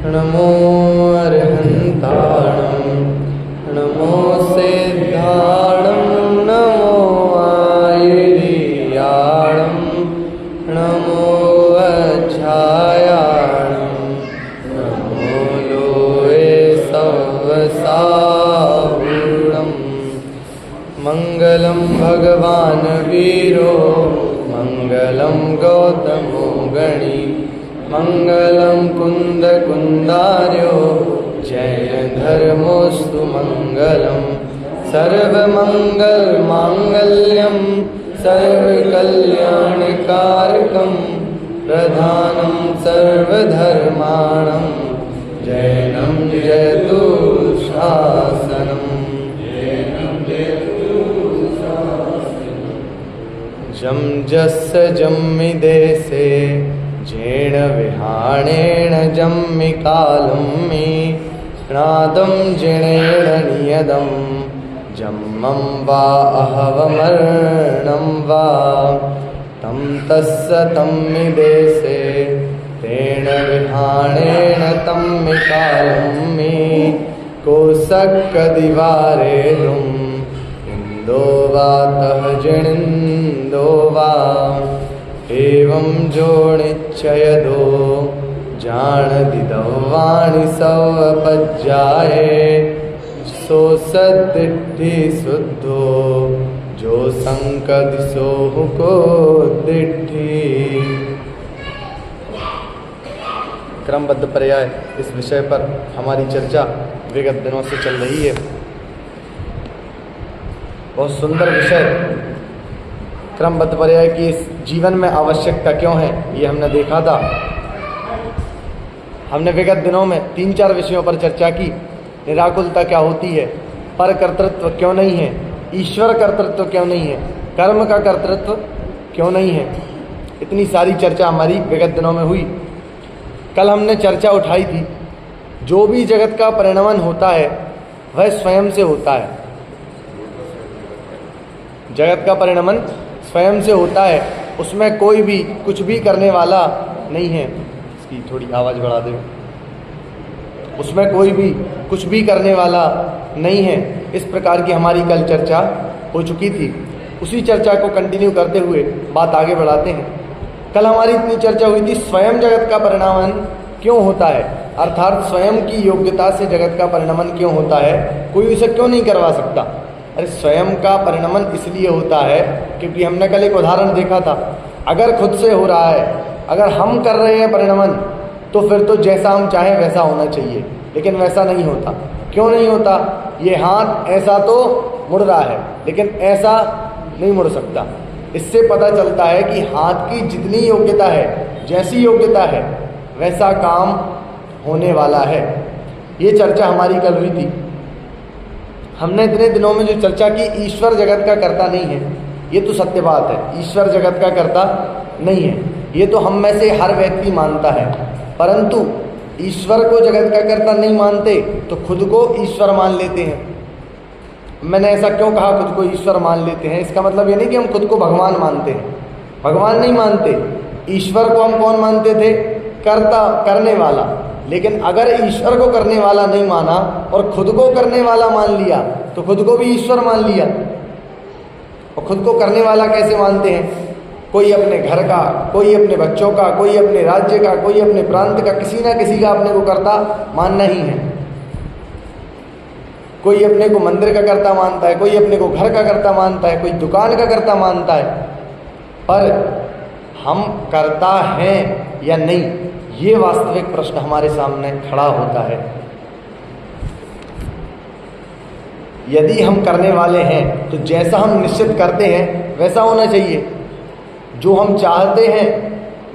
नमो अर्हन्ताणं नमो सिद्धाणं नमो आयुर्याणं नमो अच्छायाणं नमो लोये सवसाहूणम् मङ्गलं भगवान् वीरो मङ्गलं गौतमो गणी मङ्गलं कुन्दकुन्दार्यो जैनधर्मोऽस्तु मङ्गलं सर्वमङ्गलमाङ्गल्यं सर्वकल्याणकारकं प्रधानं सर्वधर्माणां जैनं जयतु शासनम् जं जस्य जम्मिदेशे जेण विहाणेन जम्मिकालं मे नादं जिणेण नियदं जम्मं वा अहवमर्णं वा तं तस्य तम्मिदेशे तेन विहाणेन तम्मिकालं मे कोशक्कदिवारेणुम् इन्दो वा तः जिणिन्दो वा एवं जोनिच्छयदो जानदिदवाणि सवपज्जाये सो सद्दिट्ठि शुद्धो जो संकदिशोः को दिट्ठि। क्रमबद्ध पर्याय इस विषय पर हमारी चर्चा विगत दिनों से चल रही है। बहुत सुंदर विषय। क्रमबद्ध पर्याय की इस जीवन में आवश्यकता क्यों है ये हमने देखा था। हमने विगत दिनों में 3-4 विषयों पर चर्चा की। निराकुलता क्या होती है, पर कर्तृत्व क्यों नहीं है, ईश्वर कर्तृत्व क्यों नहीं है, कर्म का कर्तृत्व क्यों नहीं है। इतनी सारी चर्चा हमारी विगत दिनों में हुई। कल हमने चर्चा उठाई थी जो भी जगत का परिणमन होता है वह स्वयं से होता है। जगत का परिणमन स्वयं से होता है, उसमें कोई भी कुछ भी करने वाला नहीं है। इसकी थोड़ी आवाज़ बढ़ा दे। उसमें कोई भी कुछ भी करने वाला नहीं है। इस प्रकार की हमारी कल चर्चा हो चुकी थी। उसी चर्चा को कंटिन्यू करते हुए बात आगे बढ़ाते हैं। कल हमारी इतनी चर्चा हुई थी स्वयं जगत का परिणमन क्यों होता है, अर्थात स्वयं की योग्यता से जगत का परिणमन क्यों होता है, कोई उसे क्यों नहीं करवा सकता। अरे स्वयं का परिणमन इसलिए होता है क्योंकि हमने कल एक उदाहरण देखा था। अगर खुद से हो रहा है, अगर हम कर रहे हैं परिणमन, तो फिर तो जैसा हम चाहें वैसा होना चाहिए, लेकिन वैसा नहीं होता। क्यों नहीं होता? ये हाथ ऐसा तो मुड़ रहा है लेकिन ऐसा नहीं मुड़ सकता। इससे पता चलता है कि हाथ की जितनी योग्यता है, जैसी योग्यता है, वैसा काम होने वाला है। ये चर्चा हमारी कल हुई थी। हमने इतने दिनों में जो चर्चा की, ईश्वर जगत का कर्ता नहीं है, ये तो सत्य बात है। ईश्वर जगत का कर्ता नहीं है, ये तो हम में से हर व्यक्ति मानता है। परंतु ईश्वर को जगत का कर्ता नहीं मानते तो खुद को ईश्वर मान लेते हैं। मैंने ऐसा क्यों कहा खुद को ईश्वर मान लेते हैं? इसका मतलब ये नहीं कि हम खुद को भगवान मानते हैं। भगवान नहीं मानते। ईश्वर को हम कौन मानते थे? कर्ता, करने वाला। लेकिन अगर ईश्वर को करने वाला नहीं माना और खुद को करने वाला मान लिया तो खुद को भी ईश्वर मान लिया। और खुद को करने वाला कैसे मानते हैं? कोई अपने घर का, कोई अपने बच्चों का, कोई अपने राज्य का, कोई अपने प्रांत का, किसी ना किसी का अपने को कर्ता मानना ही है। कोई अपने को मंदिर का कर्ता मानता है, कोई अपने को घर का कर्ता मानता है, कोई दुकान का कर्ता मानता है। पर हम कर्ता हैं या नहीं, ये वास्तविक प्रश्न हमारे सामने खड़ा होता है। यदि हम करने वाले हैं तो जैसा हम निश्चित करते हैं वैसा होना चाहिए, जो हम चाहते हैं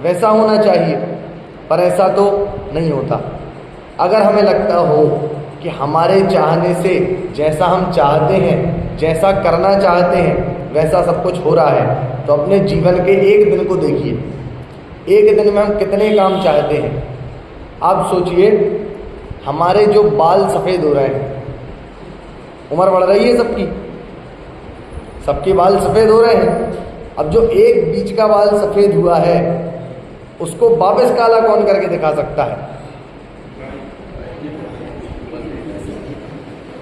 वैसा होना चाहिए, पर ऐसा तो नहीं होता। अगर हमें लगता हो कि हमारे चाहने से जैसा हम चाहते हैं, जैसा करना चाहते हैं, वैसा सब कुछ हो रहा है, तो अपने जीवन के एक दिन को देखिए। एक दिन में हम कितने काम चाहते हैं। आप सोचिए, हमारे जो बाल सफ़ेद हो रहे हैं, उम्र बढ़ रही है सबकी, सबके बाल सफ़ेद हो रहे हैं। अब जो एक बीच का बाल सफ़ेद हुआ है उसको वापस काला कौन करके दिखा सकता है?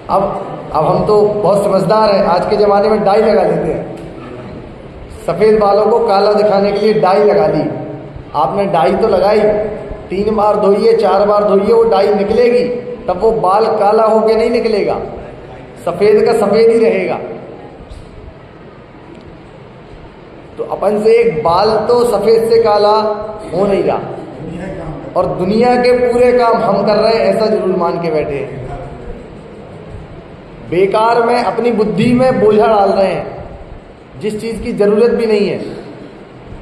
अब हम तो बहुत समझदार हैं, आज के ज़माने में डाई लगा लेते हैं। सफ़ेद बालों को काला दिखाने के लिए डाई लगा ली। आपने डाई तो लगाई, 3 बार धोइए 4 बार धोइए, वो डाई निकलेगी, तब वो बाल काला होके नहीं निकलेगा, सफ़ेद का सफ़ेद ही रहेगा। तो अपन से एक बाल तो सफ़ेद से काला हो नहीं रहा, और दुनिया के पूरे काम हम कर रहे हैं, ऐसा जरूर मान के बैठे हैं। बेकार में अपनी बुद्धि में बोझा डाल रहे हैं जिस चीज़ की ज़रूरत भी नहीं है।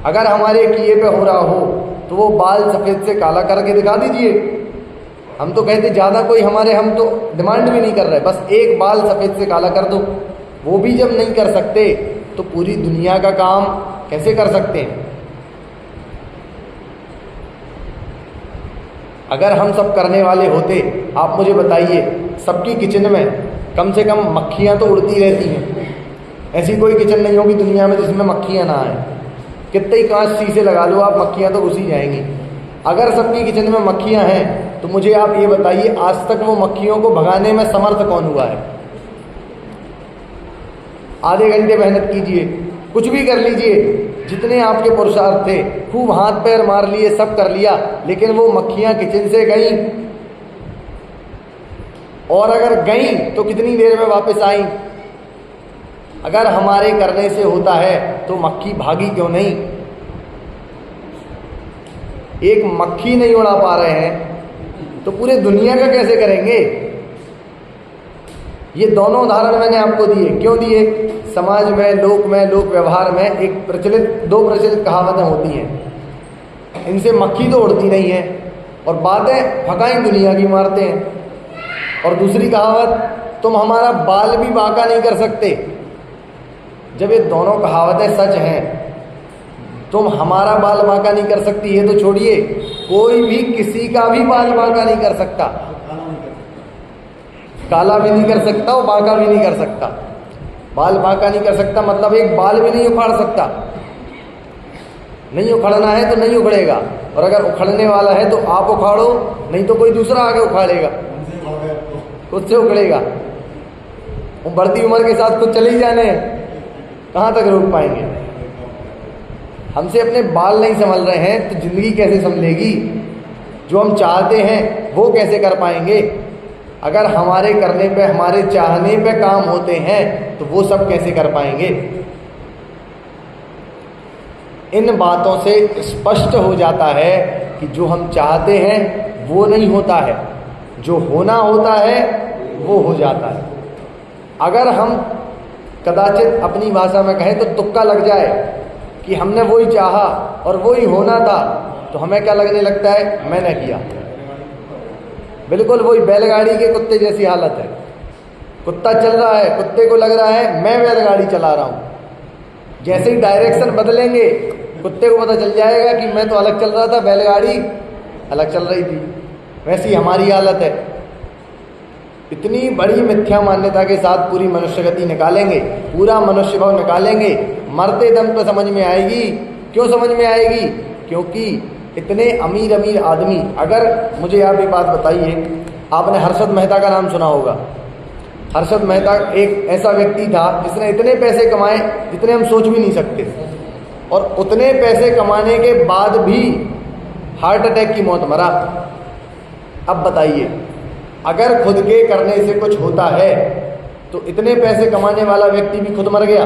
अगर हमारे किए पे हो रहा हो तो वो बाल सफ़ेद से काला करके दिखा दीजिए। हम तो कहते ज़्यादा कोई हम तो डिमांड भी नहीं कर रहे, बस एक बाल सफ़ेद से काला कर दो। वो भी जब नहीं कर सकते तो पूरी दुनिया का काम कैसे कर सकते हैं? अगर हम सब करने वाले होते, आप मुझे बताइए, सबकी किचन में कम से कम मक्खियाँ तो उड़ती रहती हैं। ऐसी कोई किचन नहीं होगी दुनिया में जिसमें मक्खियाँ ना आए। कितने ही कांच शीशे लगा लो आप, मक्खियाँ तो घुसी जाएंगी। अगर सबकी किचन में मक्खियाँ हैं तो मुझे आप ये बताइए, आज तक वो मक्खियों को भगाने में समर्थ कौन हुआ है? आधे घंटे मेहनत कीजिए, कुछ भी कर लीजिए, जितने आपके पुरुषार्थ थे, खूब हाथ पैर मार लिए, सब कर लिया, लेकिन वो मक्खियाँ किचन से गई, और अगर गई तो कितनी देर में वापस आई? अगर हमारे करने से होता है तो मक्खी भागी क्यों नहीं? एक मक्खी नहीं उड़ा पा रहे हैं तो पूरे दुनिया का कैसे करेंगे? ये दोनों उदाहरण मैंने आपको दिए। क्यों दिए? समाज में, लोक व्यवहार में दो प्रचलित कहावतें होती हैं, इनसे मक्खी तो उड़ती नहीं है और बातें फकाई दुनिया की मारते हैं। और दूसरी कहावत, तुम हमारा बाल भी बांका नहीं कर सकते। जब ये दोनों कहावतें सच हैं, तुम हमारा बाल बांका नहीं कर सकती, ये तो छोड़िए, कोई भी किसी का भी बाल बांका नहीं कर सकता, काला भी नहीं कर सकता और बांका भी नहीं कर सकता। बाल बांका नहीं कर सकता मतलब एक बाल भी नहीं उखाड़ सकता। नहीं उखाड़ना है तो नहीं उखड़ेगा, और अगर उखड़ने वाला है तो आप उखाड़ो, नहीं तो कोई दूसरा आगे उखाड़ेगा, खुद से उखड़ेगा। वो बढ़ती उम्र के साथ खुद चले ही जाने, कहाँ तक रोक पाएंगे? हमसे अपने बाल नहीं संभल रहे हैं तो जिंदगी कैसे संभलेगी? जो हम चाहते हैं वो कैसे कर पाएंगे? अगर हमारे करने पे, हमारे चाहने पे काम होते हैं तो वो सब कैसे कर पाएंगे? इन बातों से स्पष्ट हो जाता है कि जो हम चाहते हैं वो नहीं होता है, जो होना होता है वो हो जाता है। अगर हम कदाचित अपनी भाषा में कहें तो तुक्का लग जाए कि हमने वही चाहा और वही होना था, तो हमें क्या लगने लगता है? मैंने किया। बिल्कुल वही बैलगाड़ी के कुत्ते जैसी हालत है। कुत्ता चल रहा है, कुत्ते को लग रहा है मैं बैलगाड़ी चला रहा हूँ। जैसे ही डायरेक्शन बदलेंगे कुत्ते को पता चल जाएगा कि मैं तो अलग चल रहा था, बैलगाड़ी अलग चल रही थी। वैसी हमारी हालत है। इतनी बड़ी मिथ्या मान्यता के साथ पूरी मनुष्यगति निकालेंगे, पूरा मनुष्य भाव निकालेंगे, मरते दम पे समझ में आएगी। क्यों समझ में आएगी? क्योंकि इतने अमीर अमीर आदमी, अगर मुझे आप एक बात बताइए, आपने हर्षद मेहता का नाम सुना होगा। हर्षद मेहता एक ऐसा व्यक्ति था जिसने इतने पैसे कमाए जितने हम सोच भी नहीं सकते, और उतने पैसे कमाने के बाद भी हार्ट अटैक की मौत मरा। अब बताइए, अगर खुद के करने से कुछ होता है तो इतने पैसे कमाने वाला व्यक्ति भी खुद मर गया।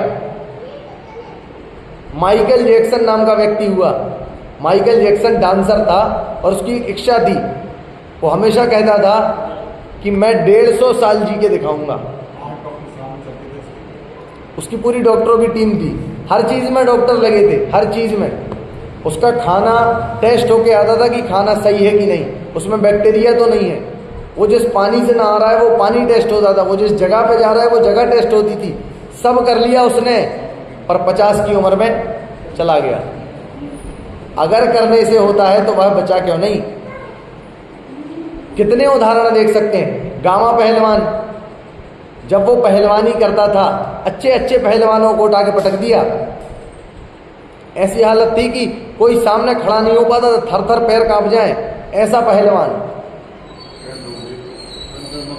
माइकल जैक्सन नाम का व्यक्ति हुआ। माइकल जैक्सन डांसर था और उसकी एक इच्छा थी, वो हमेशा कहता था कि मैं 150 साल जी के दिखाऊंगा। उसकी पूरी डॉक्टरों की टीम थी, हर चीज़ में डॉक्टर लगे थे, हर चीज़ में। उसका खाना टेस्ट होके आता था कि खाना सही है कि नहीं, उसमें बैक्टीरिया तो नहीं है। वो जिस पानी से नहा रहा है वो पानी टेस्ट होता था, वो जिस जगह पे जा रहा है वो जगह टेस्ट होती थी। सब कर लिया उसने, पर 50 की उम्र में चला गया। अगर करने से होता है तो वह बचा क्यों नहीं? कितने उदाहरण देख सकते हैं। गामा पहलवान, जब वो पहलवानी करता था, अच्छे अच्छे पहलवानों को उठा के पटक दिया। ऐसी हालत थी कि कोई सामने खड़ा नहीं हो पाता था, थर थर पैर कांप जाए, ऐसा पहलवान।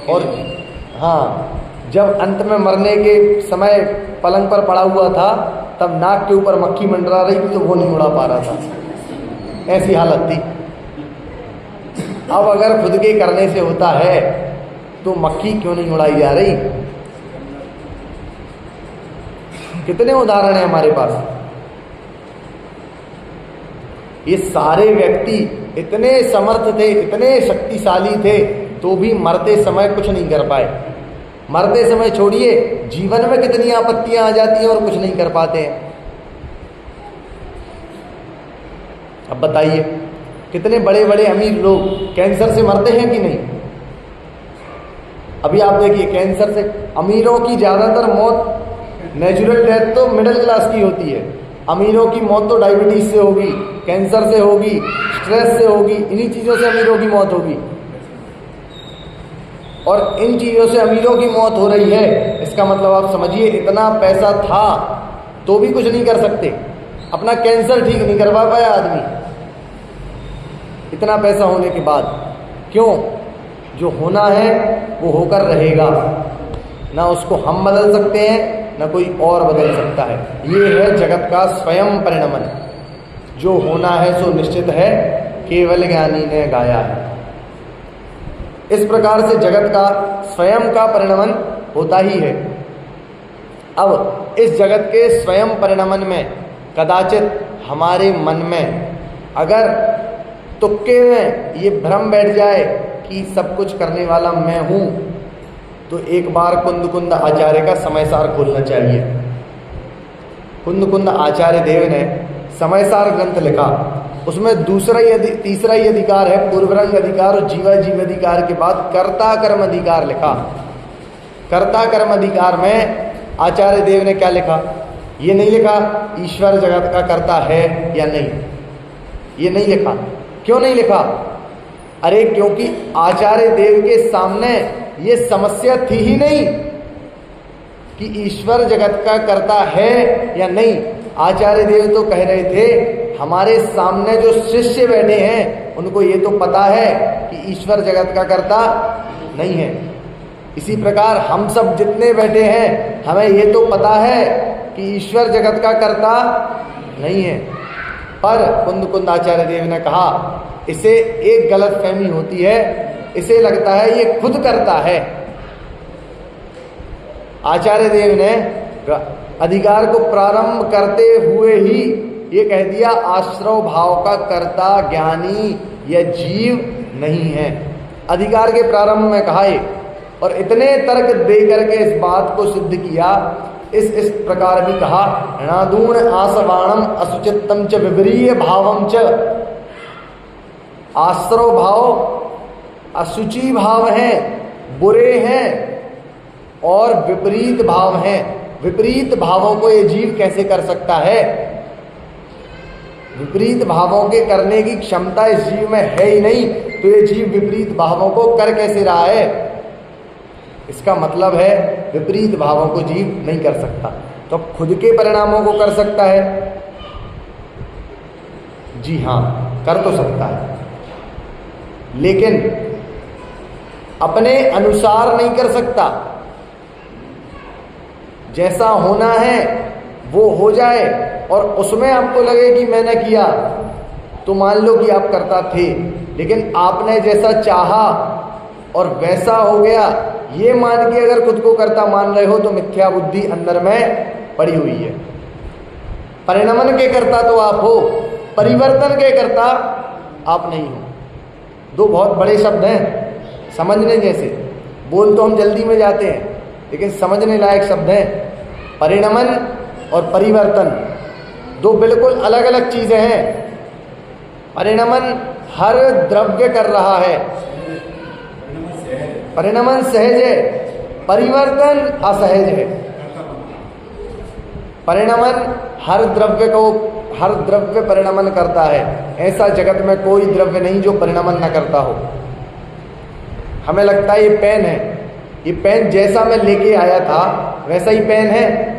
और हाँ, जब अंत में मरने के समय पलंग पर पड़ा हुआ था तब नाक के ऊपर मक्खी मंडरा रही थी तो वो नहीं उड़ा पा रहा था, ऐसी हालत थी। अब अगर खुद के करने से होता है तो मक्खी क्यों नहीं उड़ाई जा रही? कितने उदाहरण हैं हमारे पास। ये सारे व्यक्ति इतने समर्थ थे, इतने शक्तिशाली थे, तो भी मरते समय कुछ नहीं कर पाए। मरते समय छोड़िए, जीवन में कितनी आपत्तियां आ जाती हैं और कुछ नहीं कर पाते हैं। अब बताइए, कितने बड़े बड़े अमीर लोग कैंसर से मरते हैं कि नहीं? अभी आप देखिए, कैंसर से अमीरों की ज़्यादातर मौत, नेचुरल डेथ तो मिडिल क्लास की होती है। अमीरों की मौत तो डायबिटीज से होगी, कैंसर से होगी, स्ट्रेस से होगी, इन्हीं चीज़ों से अमीरों की मौत होगी। और इन चीज़ों से अमीरों की मौत हो रही है, इसका मतलब आप समझिए इतना पैसा था तो भी कुछ नहीं कर सकते। अपना कैंसर ठीक नहीं करवा पाया आदमी, इतना पैसा होने के बाद। क्यों? जो होना है वो होकर रहेगा, ना उसको हम बदल सकते हैं ना कोई और बदल सकता है। ये है जगत का स्वयं परिणमन। जो होना है सो निश्चित है, केवल ज्ञानी ने गाया है। इस प्रकार से जगत का स्वयं का परिणमन होता ही है। अब इस जगत के स्वयं परिणमन में कदाचित हमारे मन में अगर तुक्के में ये भ्रम बैठ जाए कि सब कुछ करने वाला मैं हूँ, तो एक बार कुंद आचार्य का समयसार खोलना चाहिए। कुंद आचार्य देव ने समयसार ग्रंथ लिखा, उसमें तीसरा ही अधिकार है पूर्वरंग अधिकार और जीवा जीव अधिकार के बाद कर्ता कर्म अधिकार लिखा। कर्ता कर्म अधिकार में आचार्य देव ने क्या लिखा? ये नहीं लिखा ईश्वर जगत का कर्ता है या नहीं, ये नहीं लिखा। क्यों नहीं लिखा? अरे क्योंकि आचार्य देव के सामने ये समस्या थी ही नहीं कि ईश्वर जगत का कर्ता है या नहीं। आचार्य देव तो कह रहे थे हमारे सामने जो शिष्य बैठे हैं उनको ये तो पता है कि ईश्वर जगत का कर्ता नहीं है। इसी प्रकार हम सब जितने बैठे हैं हमें ये तो पता है कि ईश्वर जगत का कर्ता नहीं है। पर कुंद आचार्य देव ने कहा इसे एक गलत फहमी होती है, इसे लगता है ये खुद करता है। आचार्य देव ने अधिकार को प्रारंभ करते हुए ही ये कह दिया आश्रव भाव का कर्ता ज्ञानी या जीव नहीं है। अधिकार के प्रारंभ में कहा है और इतने तर्क दे करके इस बात को सिद्ध किया। इस प्रकार भी कहा णादूण आसवाणम असुचित्तम च विपरीय भावम च। आश्रव भाव असुचि भाव हैं, बुरे हैं और विपरीत भाव हैं। विपरीत भावों को ये जीव कैसे कर सकता है? विपरीत भावों के करने की क्षमता इस जीव में है ही नहीं, तो ये जीव विपरीत भावों को कर कैसे रहा है? इसका मतलब है विपरीत भावों को जीव नहीं कर सकता, तो खुद के परिणामों को कर सकता है। जी हाँ, कर तो सकता है, लेकिन अपने अनुसार नहीं कर सकता। जैसा होना है वो हो जाए और उसमें आपको लगे कि मैंने किया, तो मान लो कि आप करता थे, लेकिन आपने जैसा चाहा और वैसा हो गया, ये मान के अगर खुद को करता मान रहे हो तो मिथ्या बुद्धि अंदर में पड़ी हुई है। परिणमन के करता तो आप हो, परिवर्तन के करता आप नहीं हो। दो बहुत बड़े शब्द हैं, समझने जैसे। बोल तो हम जल्दी में जाते हैं, लेकिन समझने लायक शब्द हैं। परिणमन और परिवर्तन दो बिल्कुल अलग अलग चीजें हैं। परिणमन हर द्रव्य कर रहा है, परिणमन सहज है, परिवर्तन असहज है। परिणमन हर द्रव्य परिणमन करता है। ऐसा जगत में कोई द्रव्य नहीं जो परिणमन न करता हो। हमें लगता है ये पेन है, ये पेन जैसा मैं लेके आया था वैसा ही पेन है।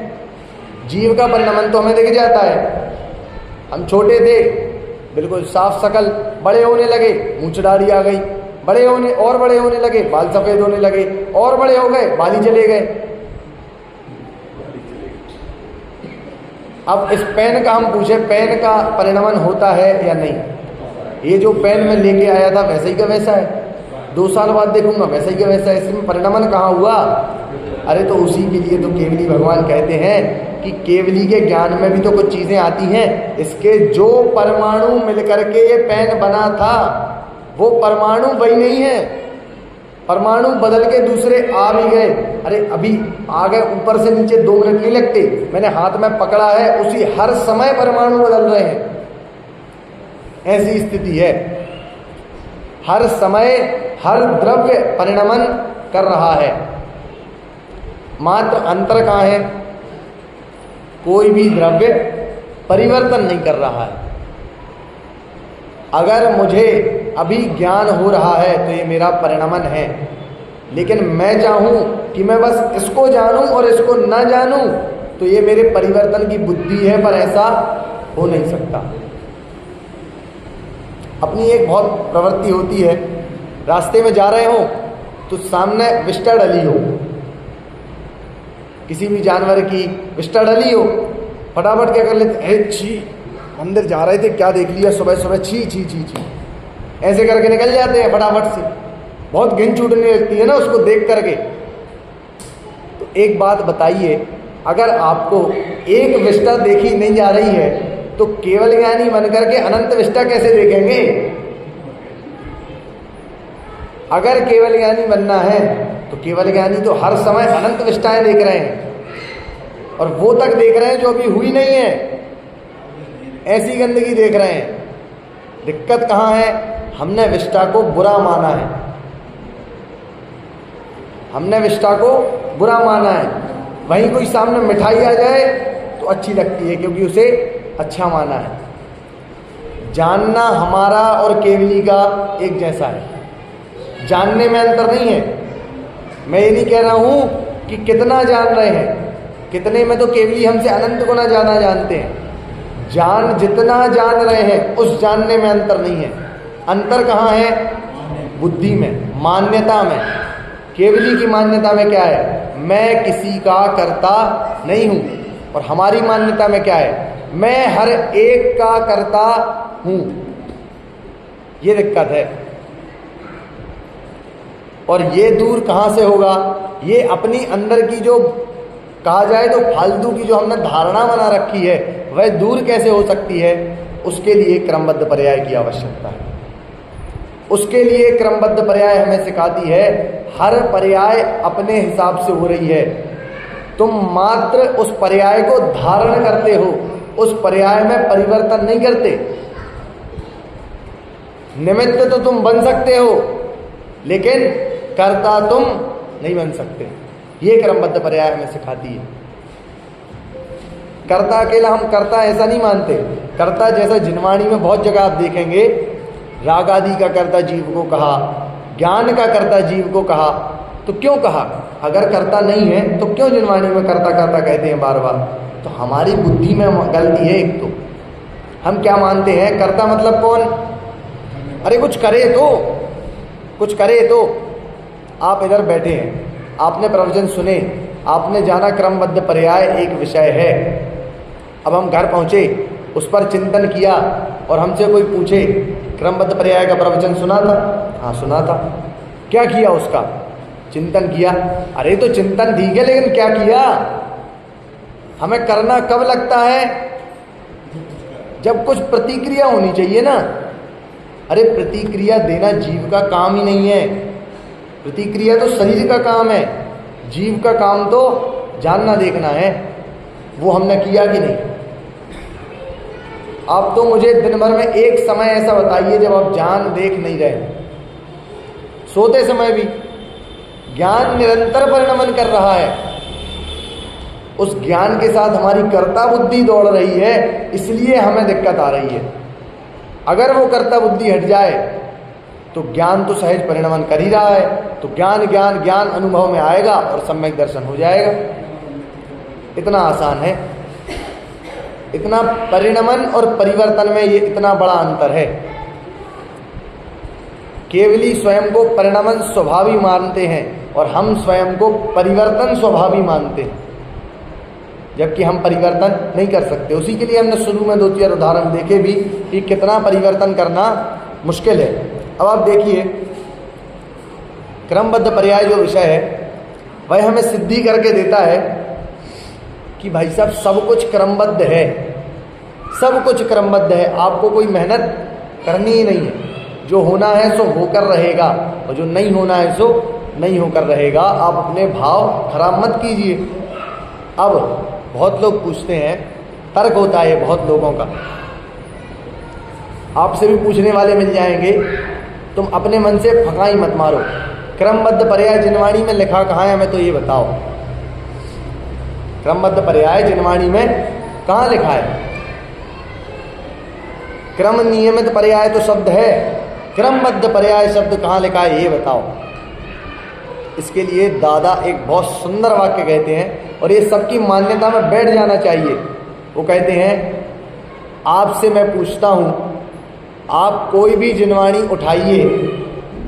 जीव का परिणमन तो हमें दिख जाता है। हम छोटे थे, बिल्कुल साफ शकल, बड़े होने लगे, मूंछ दाढ़ी आ गई, बड़े होने लगे, बाल सफ़ेद होने लगे, और बड़े हो गए, बाल ही चले गए। अब इस पेन का हम पूछे, पेन का परिणमन होता है या नहीं? ये जो पेन में लेके आया था वैसा ही का वैसा है, 2 साल बाद देखूंगा वैसा ही का वैसा है, इसमें परिणमन कहाँ हुआ? अरे तो उसी के लिए तो केवली भगवान कहते हैं कि केवली के ज्ञान में भी तो कुछ चीज़ें आती हैं। इसके जो परमाणु मिलकर के ये पेन बना था वो परमाणु वही नहीं है, परमाणु बदल के दूसरे आ भी गए। अरे अभी आ गए, ऊपर से नीचे 2 मिनट नहीं लगते, मैंने हाथ में पकड़ा है, उसी हर समय परमाणु बदल रहे हैं। ऐसी स्थिति है, हर समय हर द्रव्य परिणमन कर रहा है, मात्र अंतर कहाँ है? कोई भी द्रव्य परिवर्तन नहीं कर रहा है। अगर मुझे अभी ज्ञान हो रहा है तो ये मेरा परिणमन है, लेकिन मैं चाहूं कि मैं बस इसको जानूं और इसको ना जानूं तो ये मेरे परिवर्तन की बुद्धि है, पर ऐसा हो नहीं सकता। अपनी एक बहुत प्रवृत्ति होती है, रास्ते में जा रहे हो तो सामने विष्ठा डली हो, किसी भी जानवर की विष्ठा डली हो, फटाफट क्या कर लेते हैं, छी मंदिर जा रहे थे क्या देख लिया सुबह सुबह, छी छी छी छी, ऐसे करके निकल जाते हैं फटाफट से। बहुत घिन छूटने लगती है ना उसको देख करके। तो एक बात बताइए, अगर आपको एक विष्ठा देखी नहीं जा रही है तो केवल ज्ञानी बन करके अनंत विष्ठा कैसे देखेंगे? अगर केवल ज्ञानी बनना है तो केवल ज्ञानी तो हर समय अनंत विष्ठाएं देख रहे हैं, और वो तक देख रहे हैं जो अभी हुई नहीं है, ऐसी गंदगी देख रहे हैं। दिक्कत कहाँ है? हमने विष्ठा को बुरा माना है, हमने विष्ठा को बुरा माना है। वहीं कोई सामने मिठाई आ जाए तो अच्छी लगती है क्योंकि उसे अच्छा माना है। जानना हमारा और केवली का एक जैसा है, जानने में अंतर नहीं है। मैं ये नहीं कह रहा हूं कि कितना जान रहे हैं, कितने में तो केवली हमसे अनंत गुना ज़्यादा जानते हैं। जितना जान रहे हैं उस जानने में अंतर नहीं है। अंतर कहाँ है? बुद्धि में, मान्यता में। केवली की मान्यता में क्या है? मैं किसी का कर्ता नहीं हूँ, और हमारी मान्यता में क्या है? मैं हर एक का कर्ता हूँ। ये दिक्कत है, और ये दूर कहाँ से होगा? ये अपनी अंदर की जो कहा जाए तो फालतू की जो हमने धारणा बना रखी है वह दूर कैसे हो सकती है? उसके लिए क्रमबद्ध पर्याय की आवश्यकता है। उसके लिए क्रमबद्ध पर्याय हमें सिखाती है, हर पर्याय अपने हिसाब से हो रही है, तुम मात्र उस पर्याय को धारण करते हो, उस पर्याय में परिवर्तन नहीं करते। निमित्त तो तुम बन सकते हो लेकिन कर्ता तुम नहीं बन सकते। ये क्रमबद्ध पर्याय हमें सिखाती है। कर्ता अकेला हम कर्ता ऐसा नहीं मानते। कर्ता जैसा जिनवाणी में बहुत जगह आप देखेंगे, राग आदि का कर्ता जीव को कहा, ज्ञान का कर्ता जीव को कहा। तो क्यों कहा? अगर कर्ता नहीं है तो क्यों जिनवाणी में कर्ता कर्ता कहते हैं बार बार? तो हमारी बुद्धि में गलती है। एक तो हम क्या मानते हैं, कर्ता मतलब कौन? अरे कुछ करे तो, कुछ करे तो। आप इधर बैठे हैं, आपने प्रवचन सुने, आपने जाना क्रमबद्ध पर्याय एक विषय है। अब हम घर पहुँचे, उस पर चिंतन किया, और हमसे कोई पूछे क्रमबद्ध पर्याय का प्रवचन सुना था? हाँ सुना था। क्या किया? उसका चिंतन किया। अरे तो चिंतन ठीक है, लेकिन क्या किया? हमें करना कब लगता है? जब कुछ प्रतिक्रिया होनी चाहिए ना। अरे प्रतिक्रिया देना जीव का काम ही नहीं है, प्रतिक्रिया तो शरीर का काम है, जीव का काम तो जानना देखना है। वो हमने किया कि नहीं? आप तो मुझे दिन भर में एक समय ऐसा बताइए जब आप जान देख नहीं रहे। सोते समय भी ज्ञान निरंतर परिणमन कर रहा है, उस ज्ञान के साथ हमारी कर्ता बुद्धि दौड़ रही है, इसलिए हमें दिक्कत आ रही है। अगर वो कर्ता बुद्धि हट जाए तो ज्ञान तो सहज परिणमन कर ही रहा है, तो ज्ञान ज्ञान ज्ञान अनुभव में आएगा और सम्यक दर्शन हो जाएगा। इतना आसान है। इतना परिणमन और परिवर्तन में ये इतना बड़ा अंतर है। केवली स्वयं को परिणमन स्वभावी मानते हैं और हम स्वयं को परिवर्तन स्वभावी मानते हैं, जबकि हम परिवर्तन नहीं कर सकते। उसी के लिए हमने शुरू में 2-4 उदाहरण देखे भी कि कितना परिवर्तन करना मुश्किल है। अब आप देखिए, क्रमबद्ध पर्याय जो विषय है वह हमें सिद्धि करके देता है कि भाई साहब सब कुछ क्रमबद्ध है, सब कुछ क्रमबद्ध है, आपको कोई मेहनत करनी ही नहीं है। जो होना है सो होकर रहेगा और जो नहीं होना है सो नहीं होकर रहेगा। आप अपने भाव खराब मत कीजिए। अब बहुत लोग पूछते हैं, तर्क होता है बहुत लोगों का, आपसे भी पूछने वाले मिल जाएंगे, तुम अपने मन से फकाई मत मारो। क्रमबद्ध पर्याय जिनवाणी में लिखा कहाँ है, हमें तो ये बताओ। क्रमबद्ध पर्याय जिनवाणी में कहाँ लिखा है? क्रम नियमित पर्याय तो शब्द है, क्रमबद्ध पर्याय शब्द कहाँ लिखा है ये बताओ। इसके लिए दादा एक बहुत सुंदर वाक्य कहते हैं और ये सबकी मान्यता में बैठ जाना चाहिए। वो कहते हैं, आपसे मैं पूछता हूँ, आप कोई भी जिनवाणी उठाइए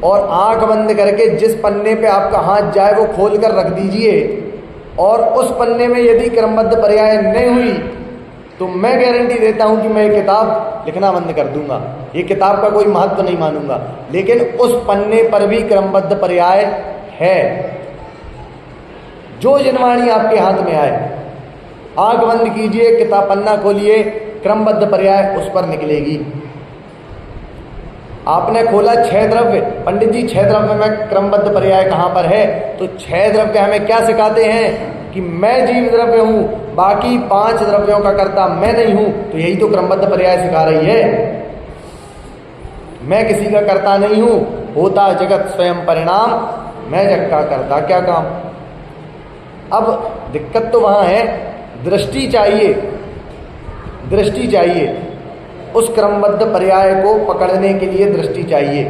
और आंख बंद करके जिस पन्ने पे आपका हाथ जाए वो खोल कर रख दीजिए, और उस पन्ने में यदि क्रमबद्ध पर्याय नहीं हुई तो मैं गारंटी देता हूं कि मैं ये किताब लिखना बंद कर दूंगा, ये किताब का कोई महत्व नहीं मानूंगा। लेकिन उस पन्ने पर भी क्रमबद्ध पर्याय है। जो जिनवाणी आपके हाथ में आए, आंख बंद कीजिए, किताब पन्ना खोलिए, क्रमबद्ध पर्याय उस पर निकलेगी। आपने खोला 6 द्रव्य, पंडित जी 6 द्रव्य में क्रमबद्ध पर्याय कहाँ पर है? तो 6 द्रव्य हमें क्या सिखाते हैं कि मैं जीव द्रव्य हूं, बाकी 5 द्रव्यों का कर्ता मैं नहीं हूं। तो यही तो क्रमबद्ध पर्याय सिखा रही है, मैं किसी का कर्ता नहीं हूं, होता जगत स्वयं परिणाम, मैं जग का कर्ता क्या काम। अब दिक्कत तो वहां है, दृष्टि चाहिए, दृष्टि चाहिए। उस क्रमबद्ध पर्याय को पकड़ने के लिए दृष्टि चाहिए।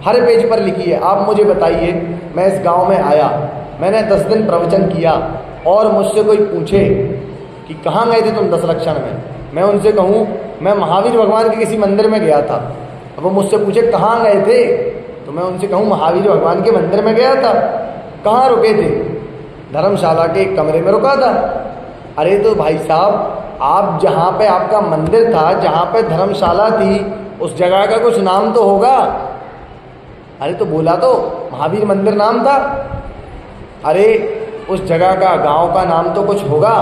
हर पेज पर लिखी है। आप मुझे बताइए, मैं इस गांव में आया, मैंने 10 दिन प्रवचन किया और मुझसे कोई पूछे कि कहाँ गए थे तुम 10 लक्षण में, मैं उनसे कहूँ मैं महावीर भगवान के किसी मंदिर में गया था। अब वो मुझसे पूछे कहाँ गए थे, तो मैं उनसे कहूँ महावीर भगवान के मंदिर में गया था। कहाँ रुके थे? धर्मशाला के एक कमरे में रुका था। अरे तो भाई साहब, आप जहाँ पे आपका मंदिर था, जहाँ पे धर्मशाला थी, उस जगह का कुछ नाम तो होगा। अरे तो बोला तो महावीर मंदिर नाम था। अरे उस जगह का, गांव का नाम तो कुछ होगा।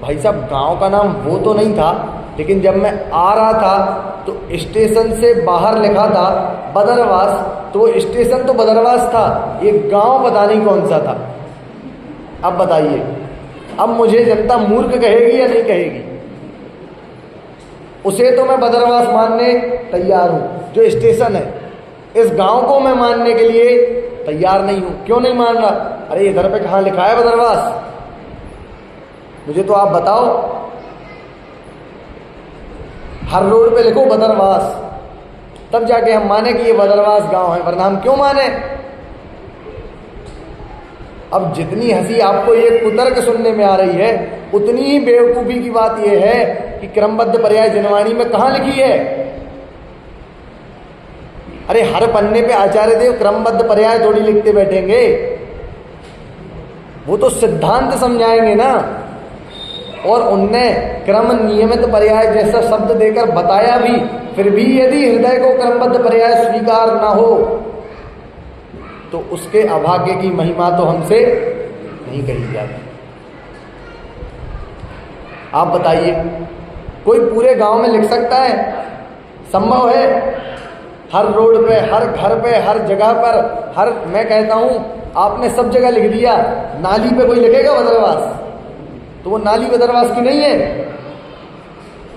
भाई साहब, गांव का नाम वो तो नहीं था, लेकिन जब मैं आ रहा था तो स्टेशन से बाहर लिखा था बदरवास, तो स्टेशन तो बदरवास था, ये गांव पता नहीं कौन सा था। अब बताइए, अब मुझे जनता मूर्ख कहेगी या नहीं कहेगी? उसे तो मैं बदरवास मानने तैयार हूं, जो स्टेशन है। इस गांव को मैं मानने के लिए तैयार नहीं हूं। क्यों नहीं मान रहा? अरे इधर पे कहाँ लिखा है बदरवास? मुझे तो आप बताओ। हर रोड पे लिखो बदरवास, तब जाके हम माने कि ये बदरवास गांव है, वरना हम क्यों माने? अब जितनी हंसी आपको ये कुतर्क सुनने में आ रही है, उतनी ही बेवकूफी की बात यह है कि क्रमबद्ध पर्याय जिनवाणी में कहाँ लिखी है। अरे हर पन्ने पे आचार्य देव क्रमबद्ध पर्याय थोड़ी लिखते बैठेंगे, वो तो सिद्धांत समझाएंगे ना। और उनने क्रम नियमित पर्याय जैसा शब्द देकर बताया भी, फिर भी यदि हृदय को क्रमबद्ध पर्याय स्वीकार ना हो तो उसके अभाग्य की महिमा तो हमसे नहीं कही जाती। आप बताइए, कोई पूरे गांव में लिख सकता है? संभव है? हर रोड पे, हर घर पे, हर जगह पर, हर, मैं कहता हूं आपने सब जगह लिख दिया, नाली पे कोई लिखेगा बदरवास? तो वो नाली बदरवास की नहीं है,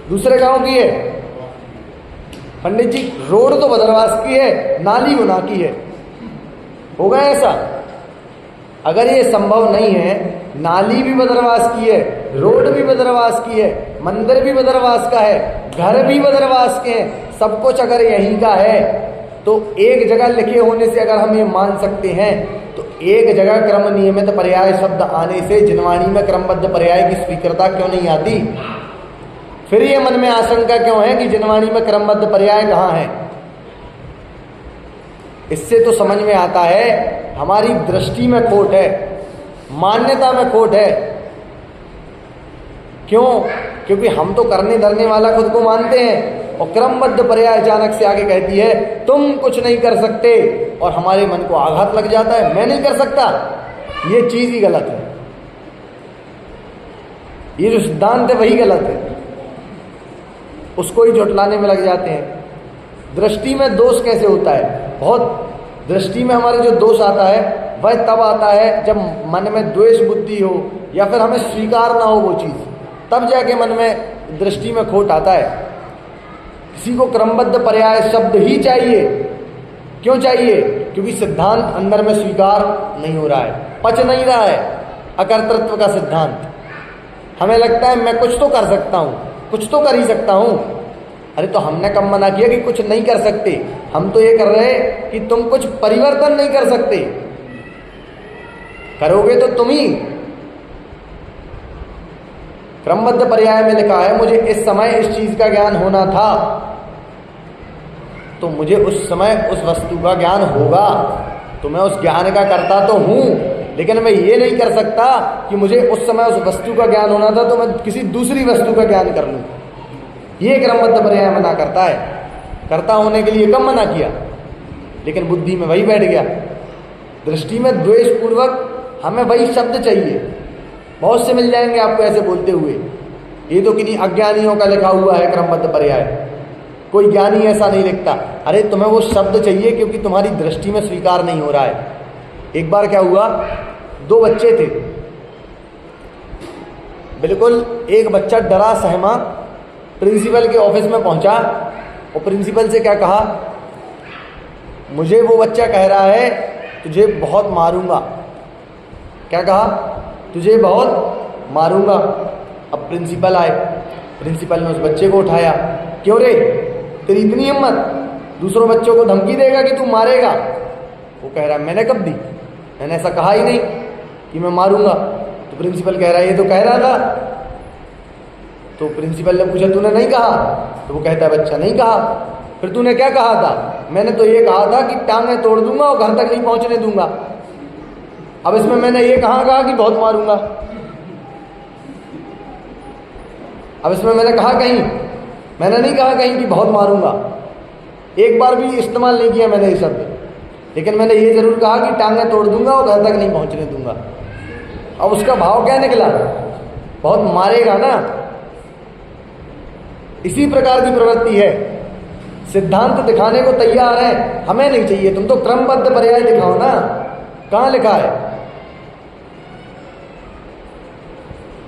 दूसरे गांव की है। पंडित जी, रोड तो बदरवास की है, नाली गुना की है। होगा ऐसा? अगर ये संभव नहीं है, नाली भी बदरवास की है, रोड भी बदरवास की है, मंदिर भी बदरवास का है, घर भी बदरवास के हैं, सब कुछ अगर यहीं का है, तो एक जगह लिखे होने से अगर हम ये मान सकते हैं, तो एक जगह क्रम नियमित पर्याय शब्द आने से जिनवाणी में क्रमबद्ध पर्याय की स्वीकृता क्यों नहीं आती? फिर ये मन में आशंका क्यों है कि जिनवाणी में क्रमबद्ध पर्याय कहाँ है? इससे तो समझ में आता है हमारी दृष्टि में खोट है, मान्यता में खोट है। क्यों? क्योंकि हम तो करने धरने वाला खुद को मानते हैं, और क्रमबद्ध पर्याय अचानक से आगे कहती है तुम कुछ नहीं कर सकते, और हमारे मन को आघात लग जाता है, मैं नहीं कर सकता। ये चीज ही गलत है, ये जो सिद्धांत है वही गलत है, उसको ही झुटलाने में लग जाते हैं। दृष्टि में दोष कैसे होता है? बहुत दृष्टि में हमारे जो दोष आता है वह तब आता है जब मन में द्वेष बुद्धि हो, या फिर हमें स्वीकार ना हो वो चीज, तब जाके मन में दृष्टि में खोट आता है। किसी को क्रमबद्ध पर्याय शब्द ही चाहिए। क्यों चाहिए? क्योंकि सिद्धांत अंदर में स्वीकार नहीं हो रहा है, पच नहीं रहा है अकर्तृत्व का सिद्धांत। हमें लगता है मैं कुछ तो कर सकता हूं, कुछ तो कर ही सकता हूं। अरे तो हमने कब मना किया कि कुछ नहीं कर सकते? हम तो ये कर रहे कि तुम कुछ परिवर्तन नहीं कर सकते, करोगे तो तुम ही। क्रमबद्ध पर्याय में लिखा है मुझे इस समय इस चीज का ज्ञान होना था, तो मुझे उस समय उस वस्तु का ज्ञान होगा, तो मैं उस ज्ञान का करता तो हूं, लेकिन मैं ये नहीं कर सकता कि मुझे उस समय उस वस्तु का ज्ञान होना था तो मैं किसी दूसरी वस्तु का ज्ञान कर लूं। ये क्रमबद्ध पर्याय मना करता है। कर्ता होने के लिए कब मना किया, लेकिन बुद्धि में वही बैठ गया। दृष्टि में द्वेष पूर्वक हमें वही शब्द चाहिए। बहुत से मिल जाएंगे आपको ऐसे बोलते हुए, ये तो किन्हीं अज्ञानियों का लिखा हुआ है क्रमबद्ध पर्याय, कोई ज्ञानी ऐसा नहीं लिखता। अरे तुम्हें वो शब्द चाहिए क्योंकि तुम्हारी दृष्टि में स्वीकार नहीं हो रहा है। एक बार क्या हुआ, दो बच्चे थे, बिल्कुल एक बच्चा डरा सहमा प्रिंसिपल के ऑफिस में पहुंचा और प्रिंसिपल से क्या कहा, मुझे वो बच्चा कह रहा है तुझे बहुत मारूंगा। क्या कहा? तुझे बहुत मारूंगा। अब प्रिंसिपल आए, प्रिंसिपल ने उस बच्चे को उठाया, क्यों रे तेरी इतनी हिम्मत, दूसरों बच्चों को धमकी देगा कि तू मारेगा? वो कह रहा है मैंने कब दी, मैंने ऐसा कहा ही नहीं कि मैं मारूंगा। तो प्रिंसिपल कह रहा है ये तो कह रहा था। तो प्रिंसिपल ने पूछा तूने नहीं कहा? तो वो कहता है बच्चा नहीं कहा। फिर तूने क्या कहा था? मैंने तो ये कहा था कि टांगें तोड़ दूंगा और घर तक नहीं पहुंचने दूंगा। अब इसमें मैंने ये कहा कि बहुत मारूंगा? अब इसमें मैंने कहा कहीं, मैंने नहीं कहा कहीं कि बहुत मारूंगा, एक बार भी इस्तेमाल नहीं किया मैंने ये शब्द, लेकिन मैंने ये जरूर कहा कि टांगें तोड़ दूंगा और घर तक नहीं पहुंचने दूंगा। अब उसका भाव क्या निकला? बहुत मारेगा ना। इसी प्रकार की प्रवृत्ति है। सिद्धांत दिखाने को तैयार है, हमें नहीं चाहिए, तुम तो क्रमबद्ध पर्याय दिखाओ ना। कहां लिखा है?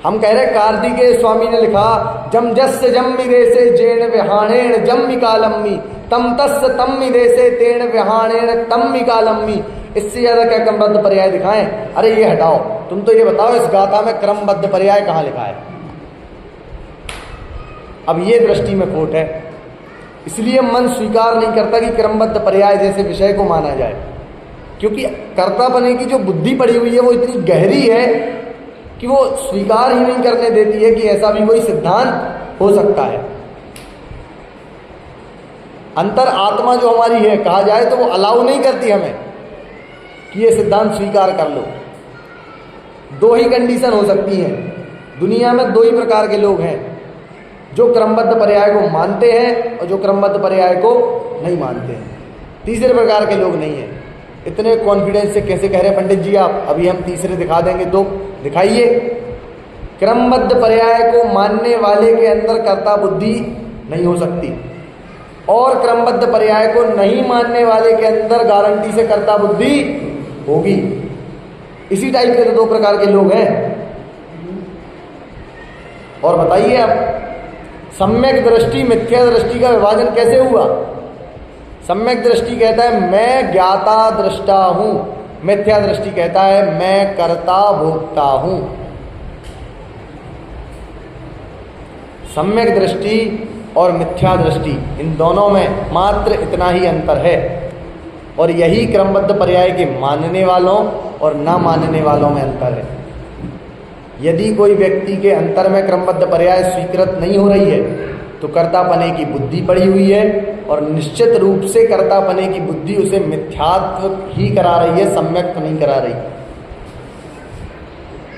हम कह रहे कार्तिकेय स्वामी ने लिखा जम जस्य जम्मि देसे जेण विहाणेण जम्मि कालम्मी तम तस्य तम्मि देसे तेण विहाणेण तम्मि कालम्मी। इससे ज्यादा क्या क्रमबद्ध पर्याय दिखाएं? अरे ये हटाओ, तुम तो ये बताओ इस गाथा में क्रमबद्ध पर्याय कहां लिखा है? अब ये दृष्टि में खोट है, इसलिए मन स्वीकार नहीं करता कि क्रमबद्ध पर्याय जैसे विषय को माना जाए, क्योंकि कर्तापने की जो बुद्धि पड़ी हुई है वो इतनी गहरी है कि वो स्वीकार ही नहीं करने देती है कि ऐसा भी कोई सिद्धांत हो सकता है। अंतर आत्मा जो हमारी है, कहा जाए तो वो अलाउ नहीं करती हमें कि ये सिद्धांत स्वीकार कर लो। दो ही कंडीशन हो सकती हैं दुनिया में, दो ही प्रकार के लोग हैं, जो क्रमबद्ध पर्याय को मानते हैं और जो क्रमबद्ध पर्याय को नहीं मानते हैं। तीसरे प्रकार के लोग नहीं हैं। इतने कॉन्फिडेंस से कैसे कह रहे पंडित जी आप? अभी हम तीसरे दिखा देंगे, तो दिखाइए। क्रमबद्ध पर्याय को मानने वाले के अंदर कर्ता बुद्धि नहीं हो सकती, और क्रमबद्ध पर्याय को नहीं मानने वाले के अंदर गारंटी से कर्ता बुद्धि होगी। इसी टाइप के तो दो प्रकार के लोग हैं। और बताइए आप, सम्यक दृष्टि मिथ्या दृष्टि का विभाजन कैसे हुआ? सम्यक दृष्टि कहता है मैं ज्ञाता दृष्टा हूं, मिथ्या दृष्टि कहता है मैं कर्ता भोक्ता हूं। सम्यक दृष्टि और मिथ्या दृष्टि, इन दोनों में मात्र इतना ही अंतर है, और यही क्रमबद्ध पर्याय के मानने वालों और ना मानने वालों में अंतर है। यदि कोई व्यक्ति के अंतर में क्रमबद्ध पर्याय स्वीकृत नहीं हो रही है तो कर्तापने की बुद्धि पड़ी हुई है, और निश्चित रूप से कर्तापने की बुद्धि उसे मिथ्यात्व ही करा रही है, सम्यक नहीं करा रही।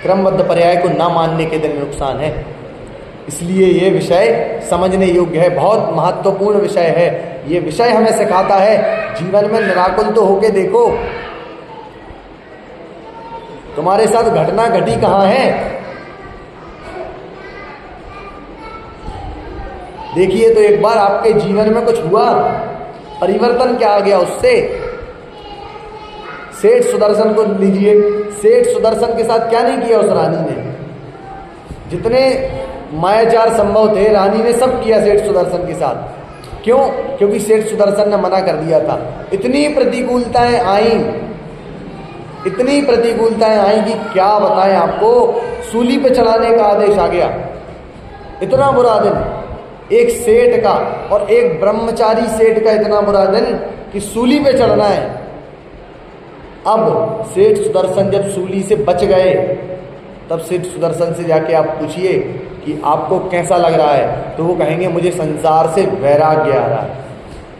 क्रमबद्ध पर्याय को ना मानने के दिन नुकसान है। इसलिए ये विषय समझने योग्य है, बहुत महत्वपूर्ण विषय है। ये विषय हमें सिखाता है जीवन में निराकुल तो होके देखो, तुम्हारे साथ घटना घटी कहाँ है। देखिए तो एक बार आपके जीवन में कुछ हुआ, परिवर्तन क्या आ गया उससे। सेठ सुदर्शन को लीजिए, सेठ सुदर्शन के साथ क्या नहीं किया उस रानी ने, जितने मायाचार संभव थे रानी ने सब किया सेठ सुदर्शन के साथ। क्यों? क्योंकि सेठ सुदर्शन ने मना कर दिया था। इतनी प्रतिकूलताएं आई, इतनी प्रतिकूलताएं आई कि क्या बताएं आपको, सूली पे चढ़ाने का आदेश आ गया। इतना बुरा दिन एक सेठ का और एक ब्रह्मचारी सेठ का, इतना बुरा दिन कि सूली पे चढ़ना है। अब सेठ सुदर्शन जब सूली से बच गए, तब सेठ सुदर्शन से जाके आप पूछिए कि आपको कैसा लग रहा है, तो वो कहेंगे मुझे संसार से वैराग्य आ रहा है।